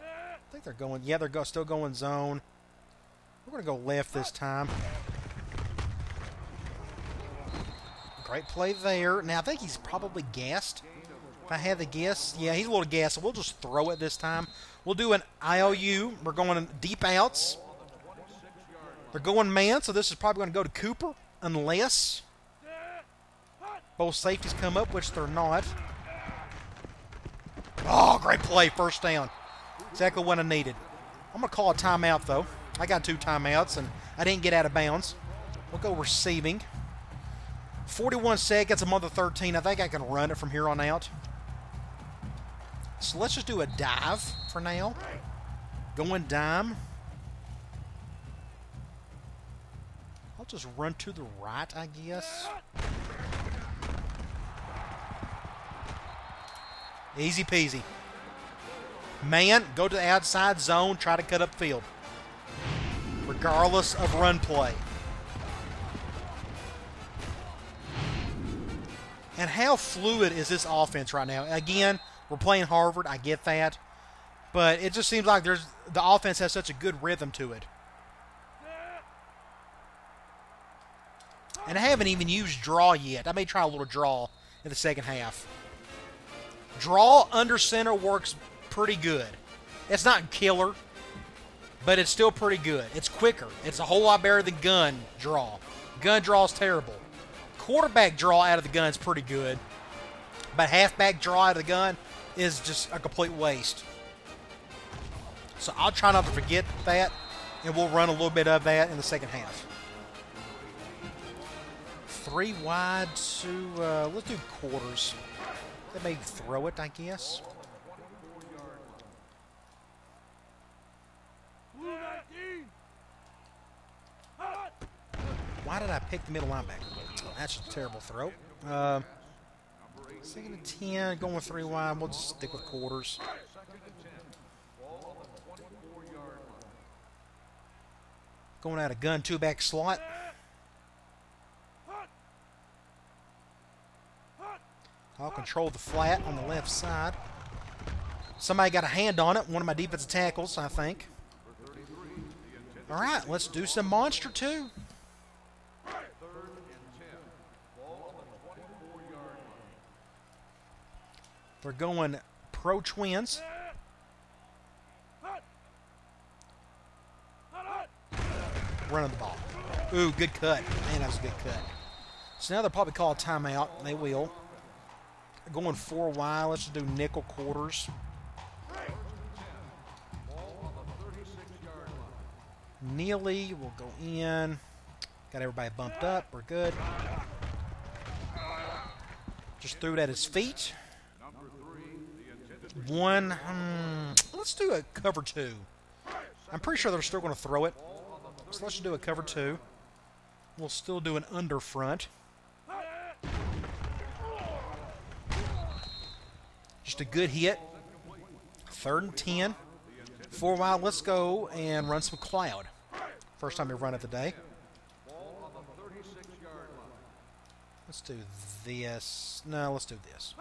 I think they're going, yeah, they're still going zone. We're going to go left this time. Great play there. Now, I think he's probably gassed. If I had to guess, yeah, he's a little gassed, so we'll just throw it this time. We'll do an IOU. We're going deep outs. They're going man, so this is probably going to go to Cooper, unless both safeties come up, which they're not. Oh, great play. First down. Exactly what I needed. I'm going to call a timeout, though. I got 2 timeouts, and I didn't get out of bounds. We'll go receiving. 41 seconds, I'm on the 13. I think I can run it from here on out. So let's just do a dive for now. Going dime. I'll just run to the right, I guess. Easy peasy. Man, go to the outside zone, try to cut up field. Regardless of run play. And how fluid is this offense right now? Again, we're playing Harvard, I get that. But it just seems like the offense has such a good rhythm to it. And I haven't even used draw yet. I may try a little draw in the second half. Draw under center works pretty good. It's not killer, but it's still pretty good. It's quicker. It's a whole lot better than gun draw. Gun draw is terrible. Quarterback draw out of the gun is pretty good, but halfback draw out of the gun is just a complete waste. So I'll try not to forget that, and we'll run a little bit of that in the second half. 3 wide to, let's do quarters. They may throw it, I guess. Why did I pick the middle linebacker? Oh, that's a terrible throw. 2nd and 10, going 3 wide. We'll just stick with quarters. Going out of gun, 2-back slot. I'll control the flat on the left side. Somebody got a hand on it. One of my defensive tackles, I think. All right, let's do some monster 2. They're going pro twins. Running the ball. Ooh, good cut. Man, that was a good cut. So now they'll probably call a timeout. They will. Going 4 wide. Let's just do nickel quarters. Neely will go in. Got everybody bumped up. We're good. Just threw it at his feet. One. Let's do a cover 2. I'm pretty sure they're still going to throw it. So let's just do a cover 2. We'll still do an under front. Just a good hit. 3rd and 10. 4 wide. Let's go and run some cloud. First time we run it today. Let's do this. No, let's do this.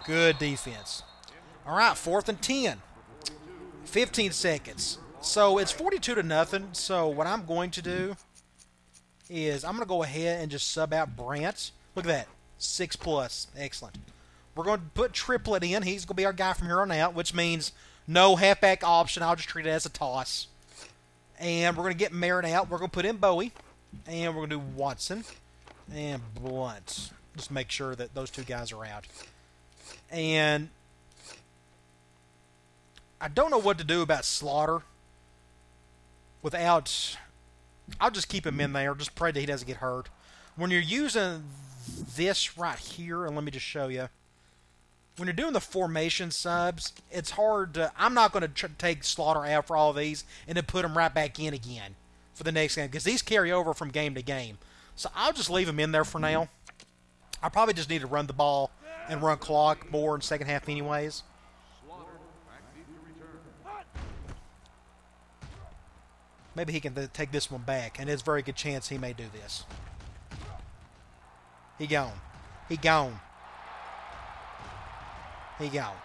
Good defense. All right, 4th and 10. 15 seconds. So it's 42-0. So what I'm going to do is I'm going to go ahead and just sub out Brandt. Look at that. 6+. Excellent. We're going to put Triplet in. He's going to be our guy from here on out, which means no halfback option. I'll just treat it as a toss. And we're going to get Merritt out. We're going to put in Bowie. And we're going to do Watson and Blunt. Just make sure that those two guys are out. And I don't know what to do about Slaughter without... I'll just keep him in there. Just pray that he doesn't get hurt. When you're using this right here, and let me just show you. When you're doing the formation subs, it's hard to... I'm not going to take Slaughter out for all of these and then put him right back in again for the next game, because these carry over from game to game. So I'll just leave him in there for now. I probably just need to run the ball and run clock more in the second half anyways. Maybe he can take this one back, and there's a very good chance he may do this. He gone. He gone. He gone.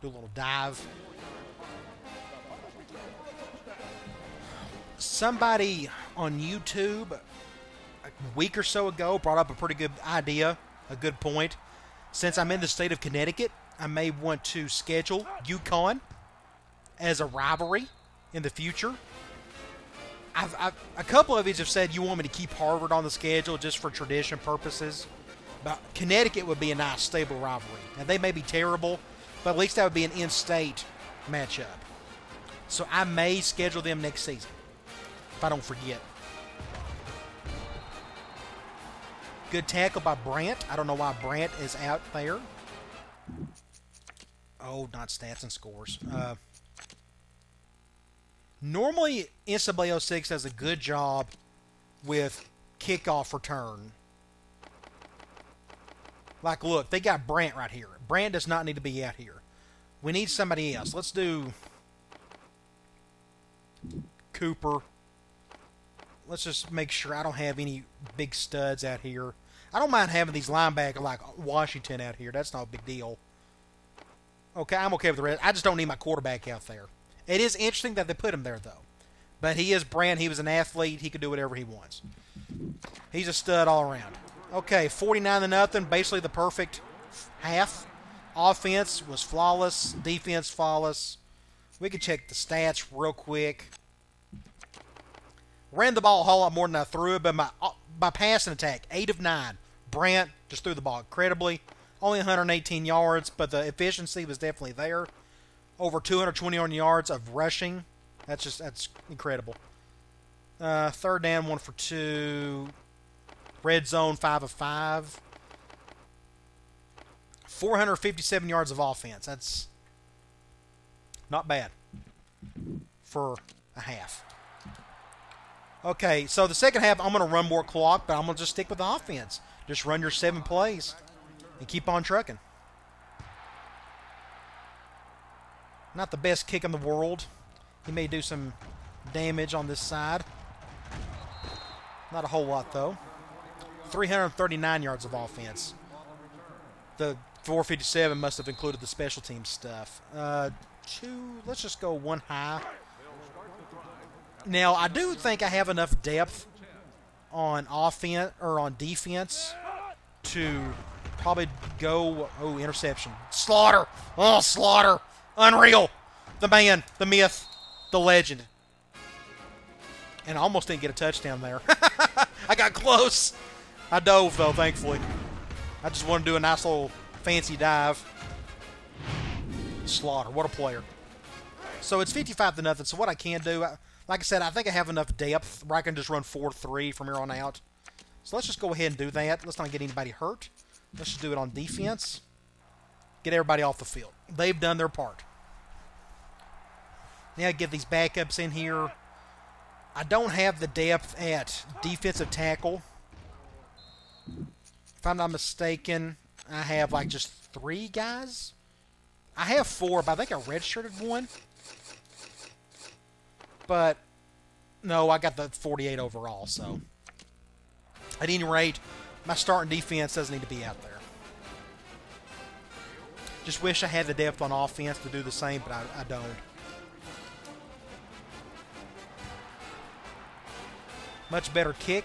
Do a little dive. Somebody on YouTube a week or so ago brought up a pretty good idea, a good point. Since I'm in the state of Connecticut, I may want to schedule UConn as a rivalry in the future. A couple of you have said you want me to keep Harvard on the schedule just for tradition purposes. But Connecticut would be a nice, stable rivalry. Now, they may be terrible, but at least that would be an in-state matchup. So I may schedule them next season, if I don't forget. Good tackle by Brandt. I don't know why Brandt is out there. Oh, not stats and scores. Normally, NCAA 06 does a good job with kickoff return. Like, look, they got Brandt right here. Brandt does not need to be out here. We need somebody else. Let's do Cooper. Let's just make sure I don't have any big studs out here. I don't mind having these linebackers like Washington out here. That's not a big deal. Okay, I'm okay with the rest. I just don't need my quarterback out there. It is interesting that they put him there, though. But he is Brandt. He was an athlete. He could do whatever he wants. He's a stud all around. Okay, 49-0, basically the perfect half. Offense was flawless, defense flawless. We can check the stats real quick. Ran the ball a whole lot more than I threw it, but my passing attack, 8 of 9. Brandt just threw the ball incredibly. Only 118 yards, but the efficiency was definitely there. Over 221 yards of rushing. That's incredible. Third down, 1 for 2. Red zone, 5 of 5. 457 yards of offense. That's not bad for a half. Okay, so the second half, I'm going to run more clock, but I'm going to just stick with the offense. Just run your 7 plays and keep on trucking. Not the best kick in the world. He may do some damage on this side. Not a whole lot, though. 339 yards of offense. The 457 must have included the special team stuff. Let's just go 1 high. Now, I do think I have enough depth on offense or on defense to probably go... Oh, interception. Slaughter! Oh, Slaughter! Unreal! The man, the myth, the legend. And I almost didn't get a touchdown there. I got close. I dove, though, thankfully. I just wanted to do a nice little fancy dive. Slaughter, what a player. So it's 55-0, so what I can do, like I said, I think I have enough depth where I can just run 4-3 from here on out. So let's just go ahead and do that. Let's not get anybody hurt. Let's just do it on defense. Get everybody off the field. They've done their part. Now get these backups in here. I don't have the depth at defensive tackle. If I'm not mistaken, I have like just 3 guys. I have 4, but I think I redshirted 1. But, no, I got the 48 overall, so. At any rate, my starting defense doesn't need to be out there. Just wish I had the depth on offense to do the same, but I don't. Much better kick.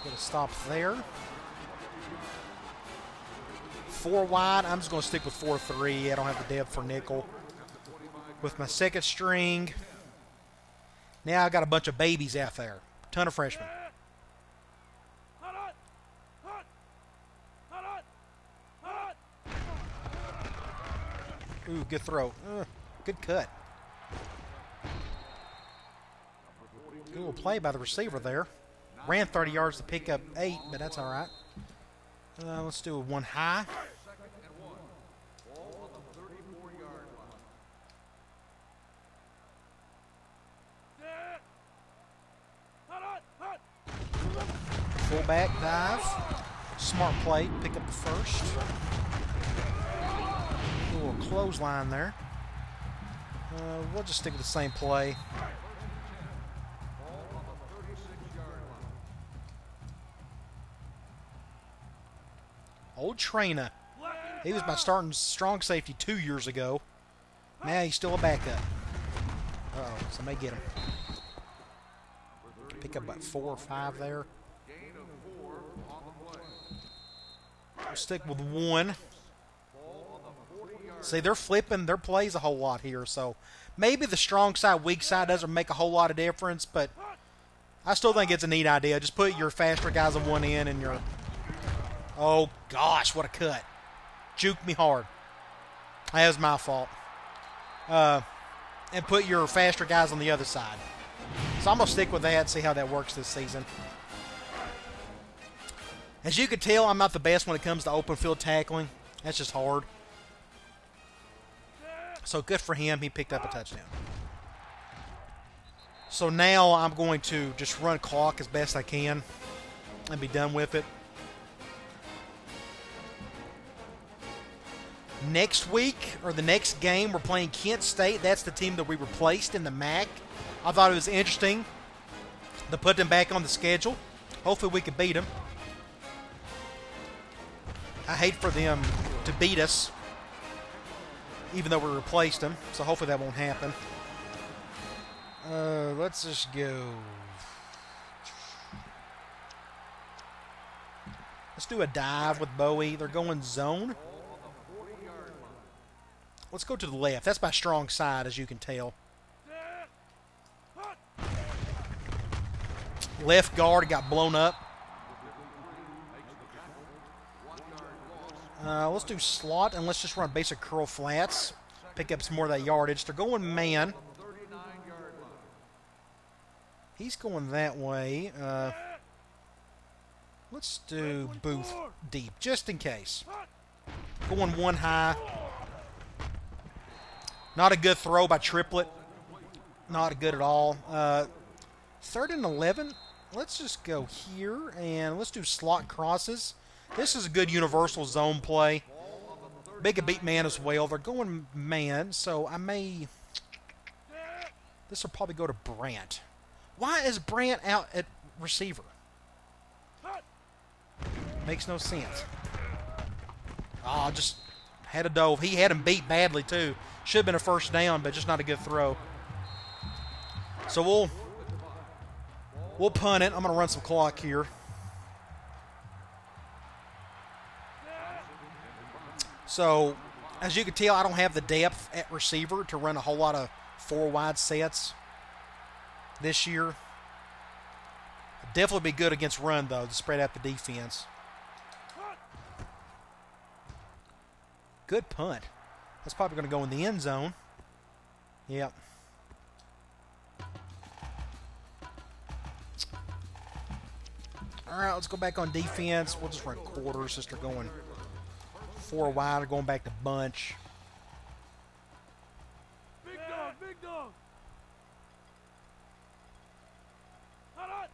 Get a stop there. 4 wide. I'm just going to stick with 4-3. I don't have the depth for nickel. With my second string. Now I got a bunch of babies out there. Ton of freshmen. Ooh, good throw. Good cut. Good little play by the receiver there. Ran 30 yards to pick up 8, but that's all right. Let's do a 1 high. Fullback dive. Smart play. Pick up the first. A little clothesline there. We'll just stick with the same play. Old Trainer. He was my starting strong safety 2 years ago. Now he's still a backup. Uh-oh, somebody get him. Pick up about 4 or 5 there. We'll stick with 1. See, they're flipping their plays a whole lot here, so maybe the strong side, weak side doesn't make a whole lot of difference, but I still think it's a neat idea. Just put your faster guys on one end and your... Oh, gosh, what a cut. Juked me hard. That was my fault. And put your faster guys on the other side. So I'm going to stick with that and see how that works this season. As you can tell, I'm not the best when it comes to open field tackling. That's just hard. So good for him. He picked up a touchdown. So now I'm going to just run clock as best I can and be done with it. Next week, or the next game, we're playing Kent State. That's the team that we replaced in the MAC. I thought it was interesting to put them back on the schedule. Hopefully we can beat them. I hate for them to beat us, even though we replaced them. So hopefully that won't happen. Let's just go. Let's do a dive with Bowie. They're going zone. Let's go to the left. That's my strong side, as you can tell. Left guard got blown up. Let's do slot, and let's just run basic curl flats. Pick up some more of that yardage. They're going man. He's going that way. Let's do Booth deep, just in case. Going 1 high. Not a good throw by Triplet. Not good at all. 3rd and 11. Let's just go here, and let's do slot crosses. This is a good universal zone play. Make a beat man as well. They're going man, so I may... This will probably go to Brant. Why is Brant out at receiver? Makes no sense. Oh, just had a dove. He had him beat badly, too. Should have been a first down, but just not a good throw. So we'll punt it. I'm going to run some clock here. So, as you can tell, I don't have the depth at receiver to run a whole lot of 4 wide sets this year. Definitely be good against run, though, to spread out the defense. Good punt. That's probably going to go in the end zone. Yep. All right, let's go back on defense. We'll just run quarters since they're going 4 wide or going back to bunch. Big dog, big dog. Hot.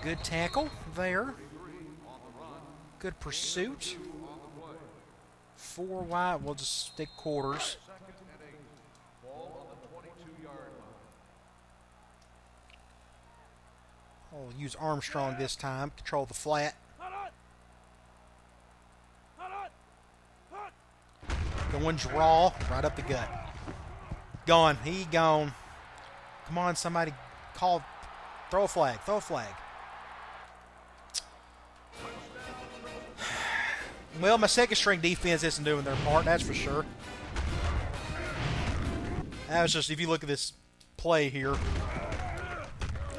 Good tackle there. Good pursuit. 4 wide. We'll just stick quarters. I'll use Armstrong this time. Control the flat. Going draw. Right up the gut. Gone. He gone. Come on, somebody call. Throw a flag. Throw a flag. Well, my second string defense isn't doing their part, that's for sure. That was just, if you look at this play here,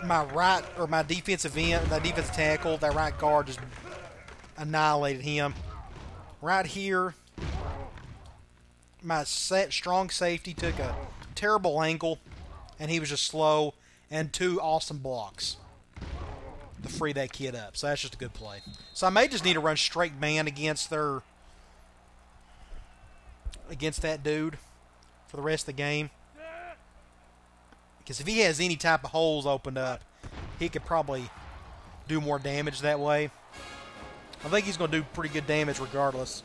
my defensive end, that defensive tackle, that right guard just annihilated him. Right here, my strong safety took a terrible angle, and he was just slow, and 2 awesome blocks to free that kid up. So that's just a good play. So I may just need to run straight man against that dude for the rest of the game. Because if he has any type of holes opened up, he could probably do more damage that way. I think he's going to do pretty good damage regardless.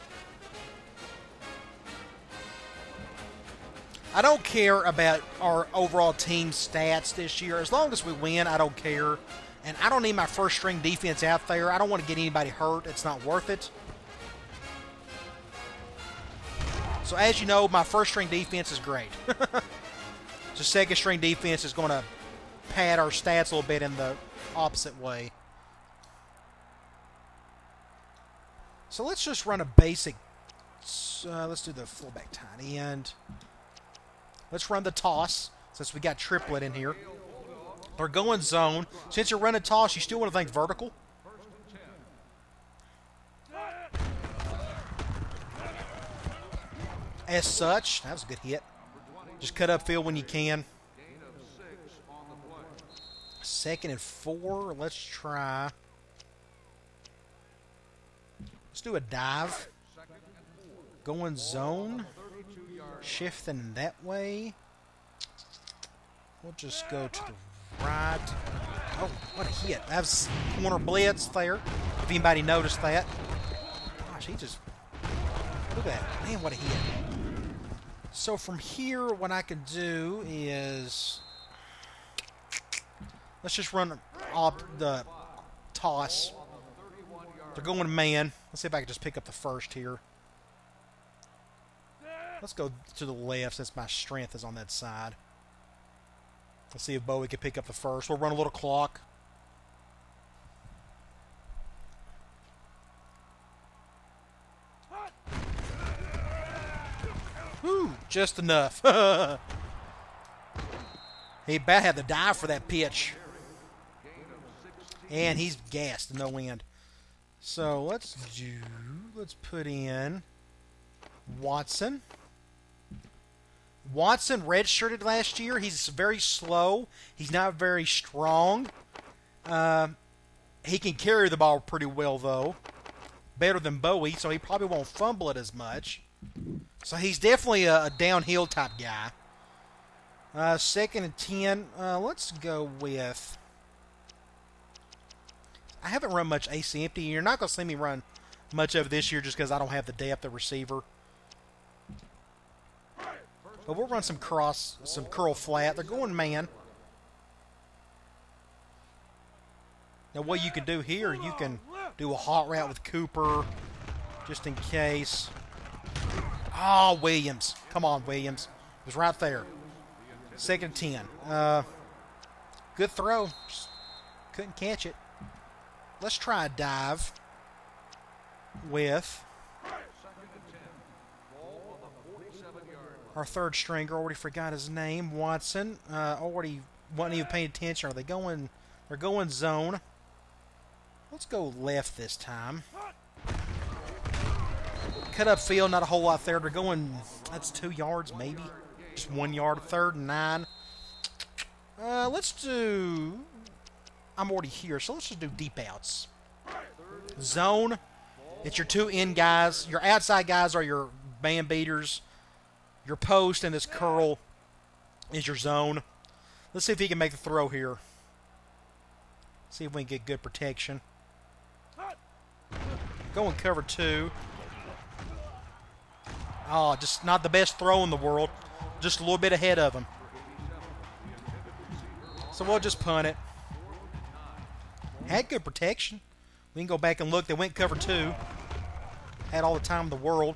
I don't care about our overall team stats this year. As long as we win, I don't care. And I don't need my first string defense out there. I don't want to get anybody hurt. It's not worth it. So as you know, my first string defense is great. So second string defense is going to pad our stats a little bit in the opposite way. So let's just run a basic. Let's do the fullback tight end. Let's run the toss since we got triplet in here. They're going zone. Since you're running toss, you still want to think vertical. As such, that was a good hit. Just cut upfield when you can. 2nd and 4. Let's try. Let's do a dive. Going zone. Shifting that way. We'll just go to the right. Oh, what a hit. That was corner blitz there. If anybody noticed that. Gosh, he just... Look at that. Man, what a hit. So from here, what I can do is... Let's just run up the toss. They're going man. Let's see if I can just pick up the first here. Let's go to the left since my strength is on that side. Let's see if Bowie can pick up the first. We'll run a little clock. Whew, just enough. He about had to dive for that pitch. And he's gassed to no end. So let's put in Watson. Watson redshirted last year. He's very slow. He's not very strong. He can carry the ball pretty well, though. Better than Bowie, so he probably won't fumble it as much. So he's definitely a downhill type guy. 2nd and 10. Let's go with... I haven't run much AC empty. You're not going to see me run much of it this year just because I don't have the depth of receiver. But we'll run some curl flat. They're going man. Now what you can do here, you can do a hot route with Cooper just in case. Oh, Williams. Come on, Williams. It was right there. 2nd and 10. Good throw. Just couldn't catch it. Let's try a dive with our third stringer. Already forgot his name. Watson. Already wasn't even paying attention. Are they going? They're going zone. Let's go left this time. Cut up field. Not a whole lot there. They're going. That's 2 yards maybe. Just 1 yard. 3rd and 9. Let's do... I'm already here, so let's just do deep outs. Zone. It's your 2 in guys. Your outside guys are your man beaters. Your post and this curl is your zone. Let's see if he can make the throw here. See if we can get good protection. Go and cover 2. Oh, just not the best throw in the world. Just a little bit ahead of him. So we'll just punt it. Had good protection. We can go back and look. They went cover 2. Had all the time in the world.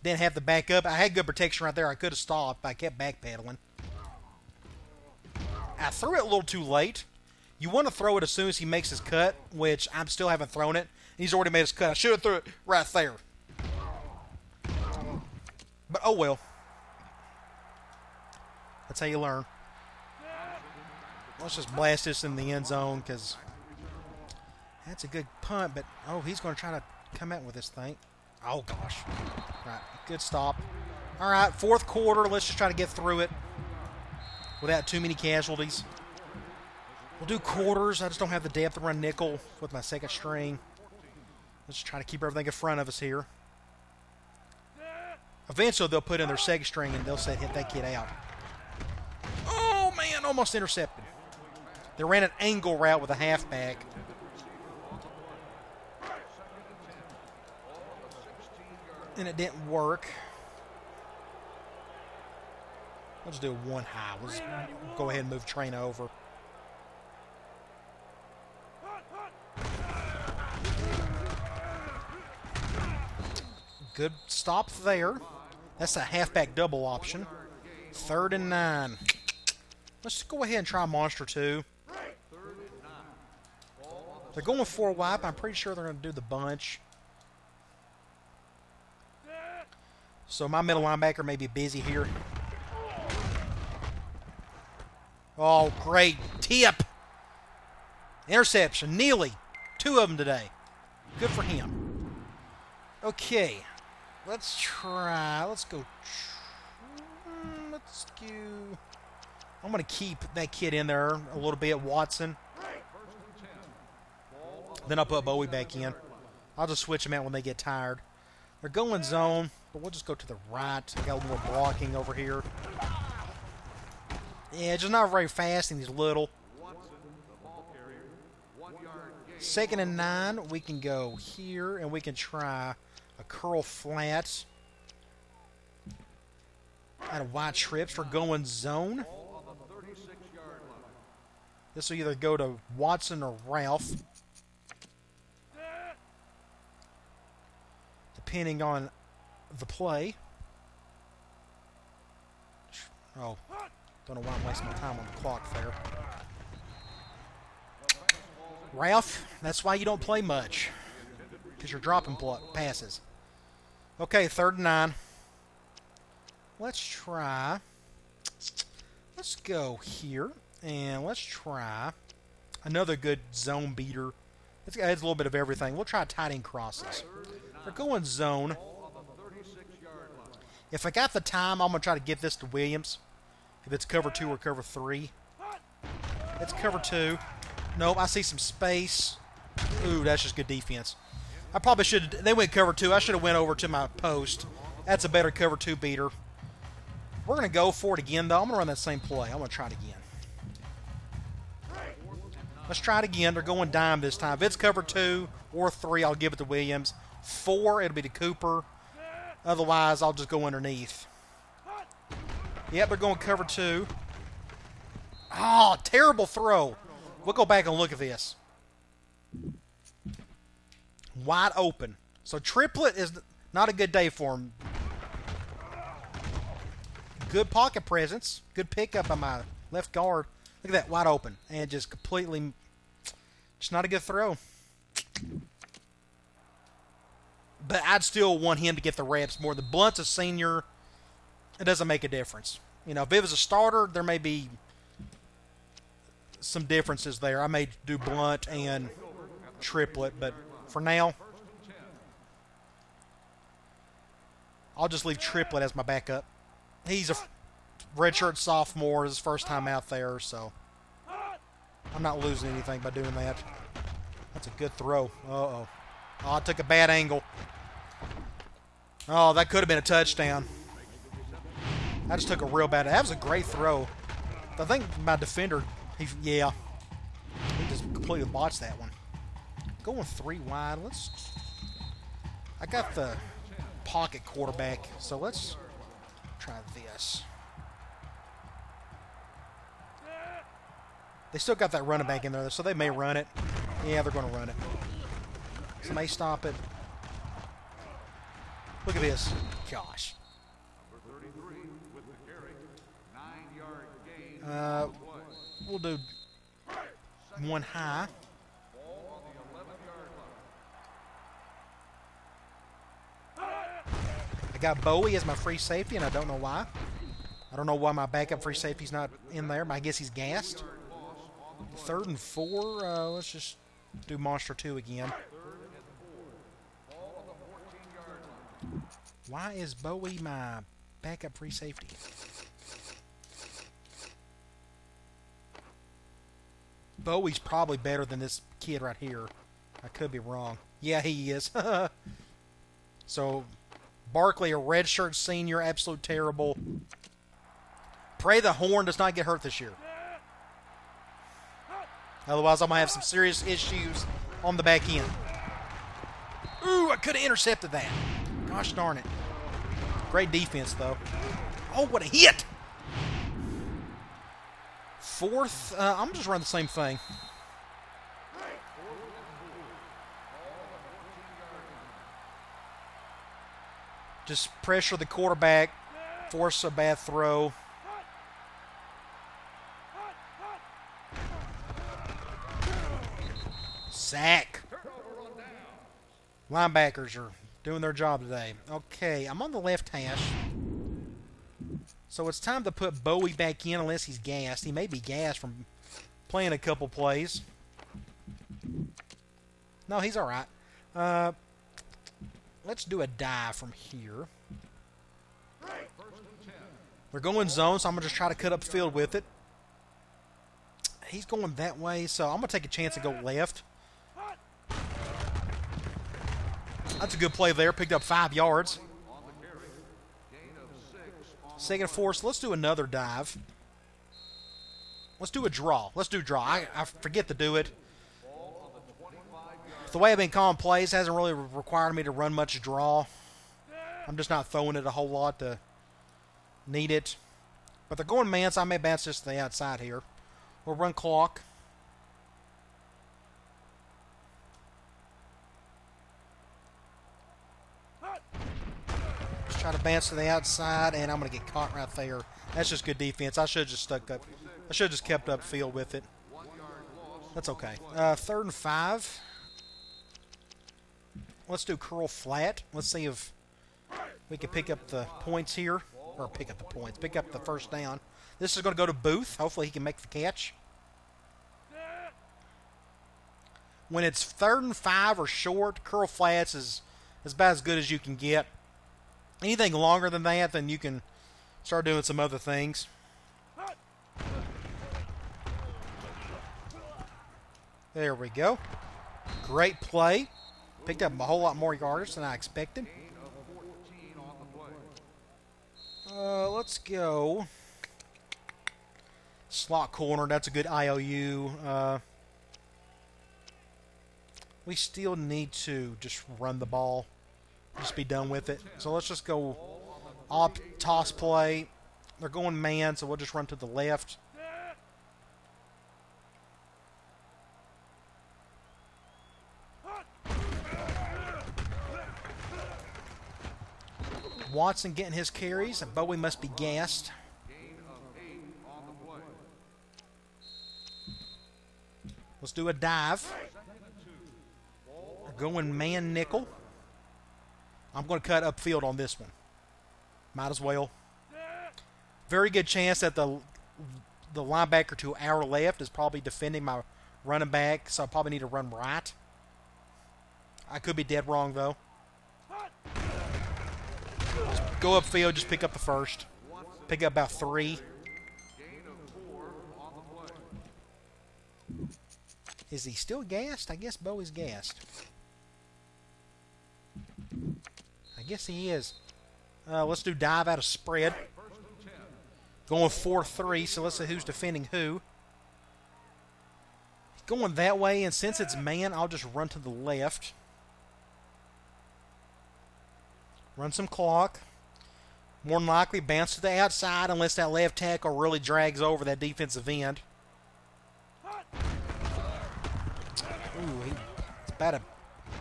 Didn't have to back up. I had good protection right there. I could have stopped, but I kept backpedaling. I threw it a little too late. You want to throw it as soon as he makes his cut, which I still haven't thrown it. He's already made his cut. I should have threw it right there. But oh well. That's how you learn. Let's just blast this in the end zone because that's a good punt. But, oh, he's going to try to come out with this thing. Oh, gosh. Right. Good stop. All right, fourth quarter. Let's just try to get through it without too many casualties. We'll do quarters. I just don't have the depth to run nickel with my second string. Let's just try to keep everything in front of us here. Eventually, they'll put in their second string and they'll say, hit that kid out. Oh, man, almost intercepted. They ran an angle route with a halfback. And it didn't work. Let's do one high. Let's go ahead and move train over. Good stop there. That's a halfback double option. 3rd and 9. Let's go ahead and try monster 2. They're going 4 wide. I'm pretty sure they're going to do the bunch. So my middle linebacker may be busy here. Oh, great tip. Interception. Neely. 2 of them today. Good for him. Okay. Let's try. Let's go. Let's go. I'm going to keep that kid in there a little bit, Watson. Then I'll put Bowie back in. I'll just switch them out when they get tired. They're going zone, but we'll just go to the right. I got more blocking over here. Yeah, just not very fast, and he's little. 2nd and 9, we can go here, and we can try a curl flat. Out of wide trips. We're going zone. This will either go to Watson or Ralph, depending on the play. Oh, don't know why I'm wasting my time on the clock there. Ralph, that's why you don't play much, because you're dropping passes. Okay, 3rd and 9. Let's try. Let's go here, and let's try another good zone beater. It adds a little bit of everything. We'll try tight end crosses. We're going zone. If I got the time, I'm going to try to get this to Williams. If it's cover 2 or cover 3. It's cover 2. Nope, I see some space. Ooh, that's just good defense. I probably should have... They went cover 2. I should have went over to my post. That's a better cover 2 beater. We're going to go for it again, though. I'm going to run that same play. I'm going to try it again. Let's try it again. They're going dime this time. If it's cover 2 or 3, I'll give it to Williams. 4, it'll be to Cooper. Otherwise, I'll just go underneath. Yep, they're going cover 2. Oh, terrible throw. We'll go back and look at this. Wide open. So triplet is not a good day for him. Good pocket presence. Good pickup on my left guard. Look at that, wide open. And just completely, just not a good throw. But I'd still want him to get the reps more. The Blunt's a senior. It doesn't make a difference. You know, if it was a starter, there may be some differences there. I may do Blunt and triplet, but for now, I'll just leave triplet as my backup. He's a redshirt sophomore, his first time out there, so I'm not losing anything by doing that. That's a good throw. Uh-oh. Oh, I took a bad angle. Oh, that could have been a touchdown. I just took a real bad... That was a great throw. I think my defender, he just completely botched that one. Going 3 wide. I got the pocket quarterback, so let's try this. They still got that running back in there, so they may run it. Yeah, they're going to run it. So may stop it. Look at this. Gosh. We'll do 1 high. got Bowie as my free safety, and I don't know why. I don't know why my backup free safety's not in there, but I guess he's gassed. 3rd and 4. Let's just do Monster 2 again. Why is Bowie my backup free safety? Bowie's probably better than this kid right here. I could be wrong. Yeah, he is. So, Barkley, a redshirt senior, absolute terrible. Pray the horn does not get hurt this year. Otherwise, I'm going to have some serious issues on the back end. Ooh, I could have intercepted that. Gosh darn it. Great defense, though. Oh, what a hit! 4th, I'm just running the same thing. Just pressure the quarterback, force a bad throw. Sack. Linebackers are doing their job today. Okay, I'm on the left hash. So it's time to put Bowie back in unless he's gassed. He may be gassed from playing a couple plays. No, he's all right. Let's do a dive from here. We're going zone, so I'm going to just try to cut up field with it. He's going that way, so I'm going to take a chance and go left. That's a good play there. Picked up 5 yards. 2nd and 4, so let's do another dive. Let's do a draw. Let's do draw. I forget to do it. The way I've been calling plays hasn't really required me to run much draw. I'm just not throwing it a whole lot to need it. But they're going man, so I may bounce this to the outside here. We'll run clock. Just try to bounce to the outside, and I'm going to get caught right there. That's just good defense. I should have just stuck up. I should have just kept up field with it. That's okay. 3rd and 5. Let's do curl flat. Let's see if we can pick up the points here. Or pick up the points. Pick up the first down. This is going to go to Booth. Hopefully he can make the catch. When it's 3rd and 5 or short, curl flats is about as good as you can get. Anything longer than that, then you can start doing some other things. There we go. Great play. Picked up a whole lot more yards than I expected. Let's go slot corner. That's a good IOU. We still need to just run the ball. Just be done with it. So let's just go op toss play. They're going man, so we'll just run to the left. Watson getting his carries, and Bowie must be gassed. Let's do a dive. We're going man nickel. I'm going to cut upfield on this one. Might as well. Very good chance that the linebacker to our left is probably defending my running back, so I probably need to run right. I could be dead wrong, though. Just go upfield, just pick up the first. Pick up about 3. Is he still gassed? I guess Bowie's gassed. I guess he is. Let's do dive out of spread. Going 4-3, so let's see who's defending who. He's going that way, and since it's man, I'll just run to the left. Run some clock. More than likely bounce to the outside unless that left tackle really drags over that defensive end. Ooh, it's about a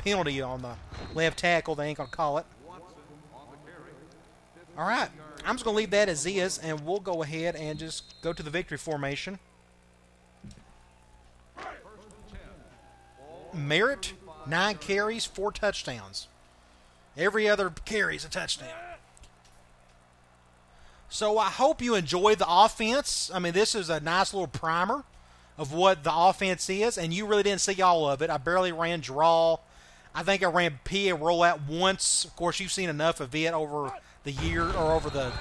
penalty on the left tackle. They ain't going to call it. All right. I'm just going to leave that as is, and we'll go ahead and just go to the victory formation. Merritt, 9 carries, 4 touchdowns. Every other carry is a touchdown. So I hope you enjoy the offense. I mean, this is a nice little primer of what the offense is, and you really didn't see all of it. I barely ran draw. I think I ran PA rollout once. Of course, you've seen enough of it over the year or over the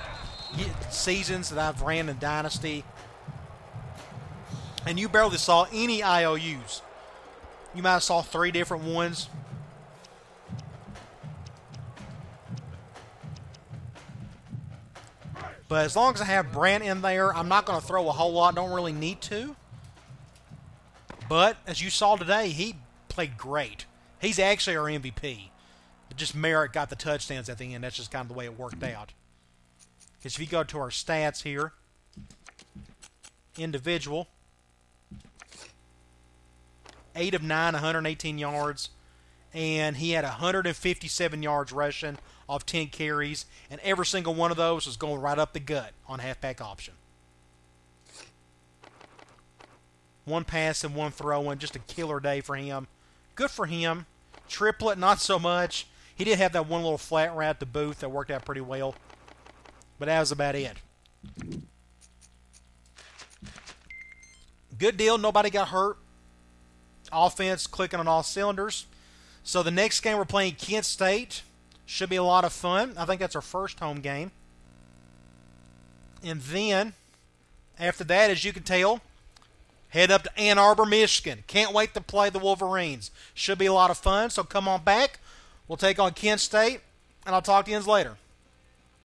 seasons that I've ran in Dynasty. And you barely saw any IOUs. You might have saw 3 different ones. But as long as I have Brant in there, I'm not going to throw a whole lot. Don't really need to. But as you saw today, he played great. He's actually our MVP. But just Merritt got the touchdowns at the end. That's just kind of the way it worked out. Because if you go to our stats here, individual, 8 of 9, 118 yards. And he had 157 yards rushing off 10 carries. And every single one of those was going right up the gut on halfback option. 1 pass and 1 throw in. Just a killer day for him. Good for him. Triplet, not so much. He did have that one little flat route to Booth that worked out pretty well. But that was about it. Good deal. Nobody got hurt. Offense clicking on all cylinders. So the next game we're playing Kent State. Should be a lot of fun. I think that's our first home game. And then, after that, as you can tell, head up to Ann Arbor, Michigan. Can't wait to play the Wolverines. Should be a lot of fun, so come on back. We'll take on Kent State, and I'll talk to you later.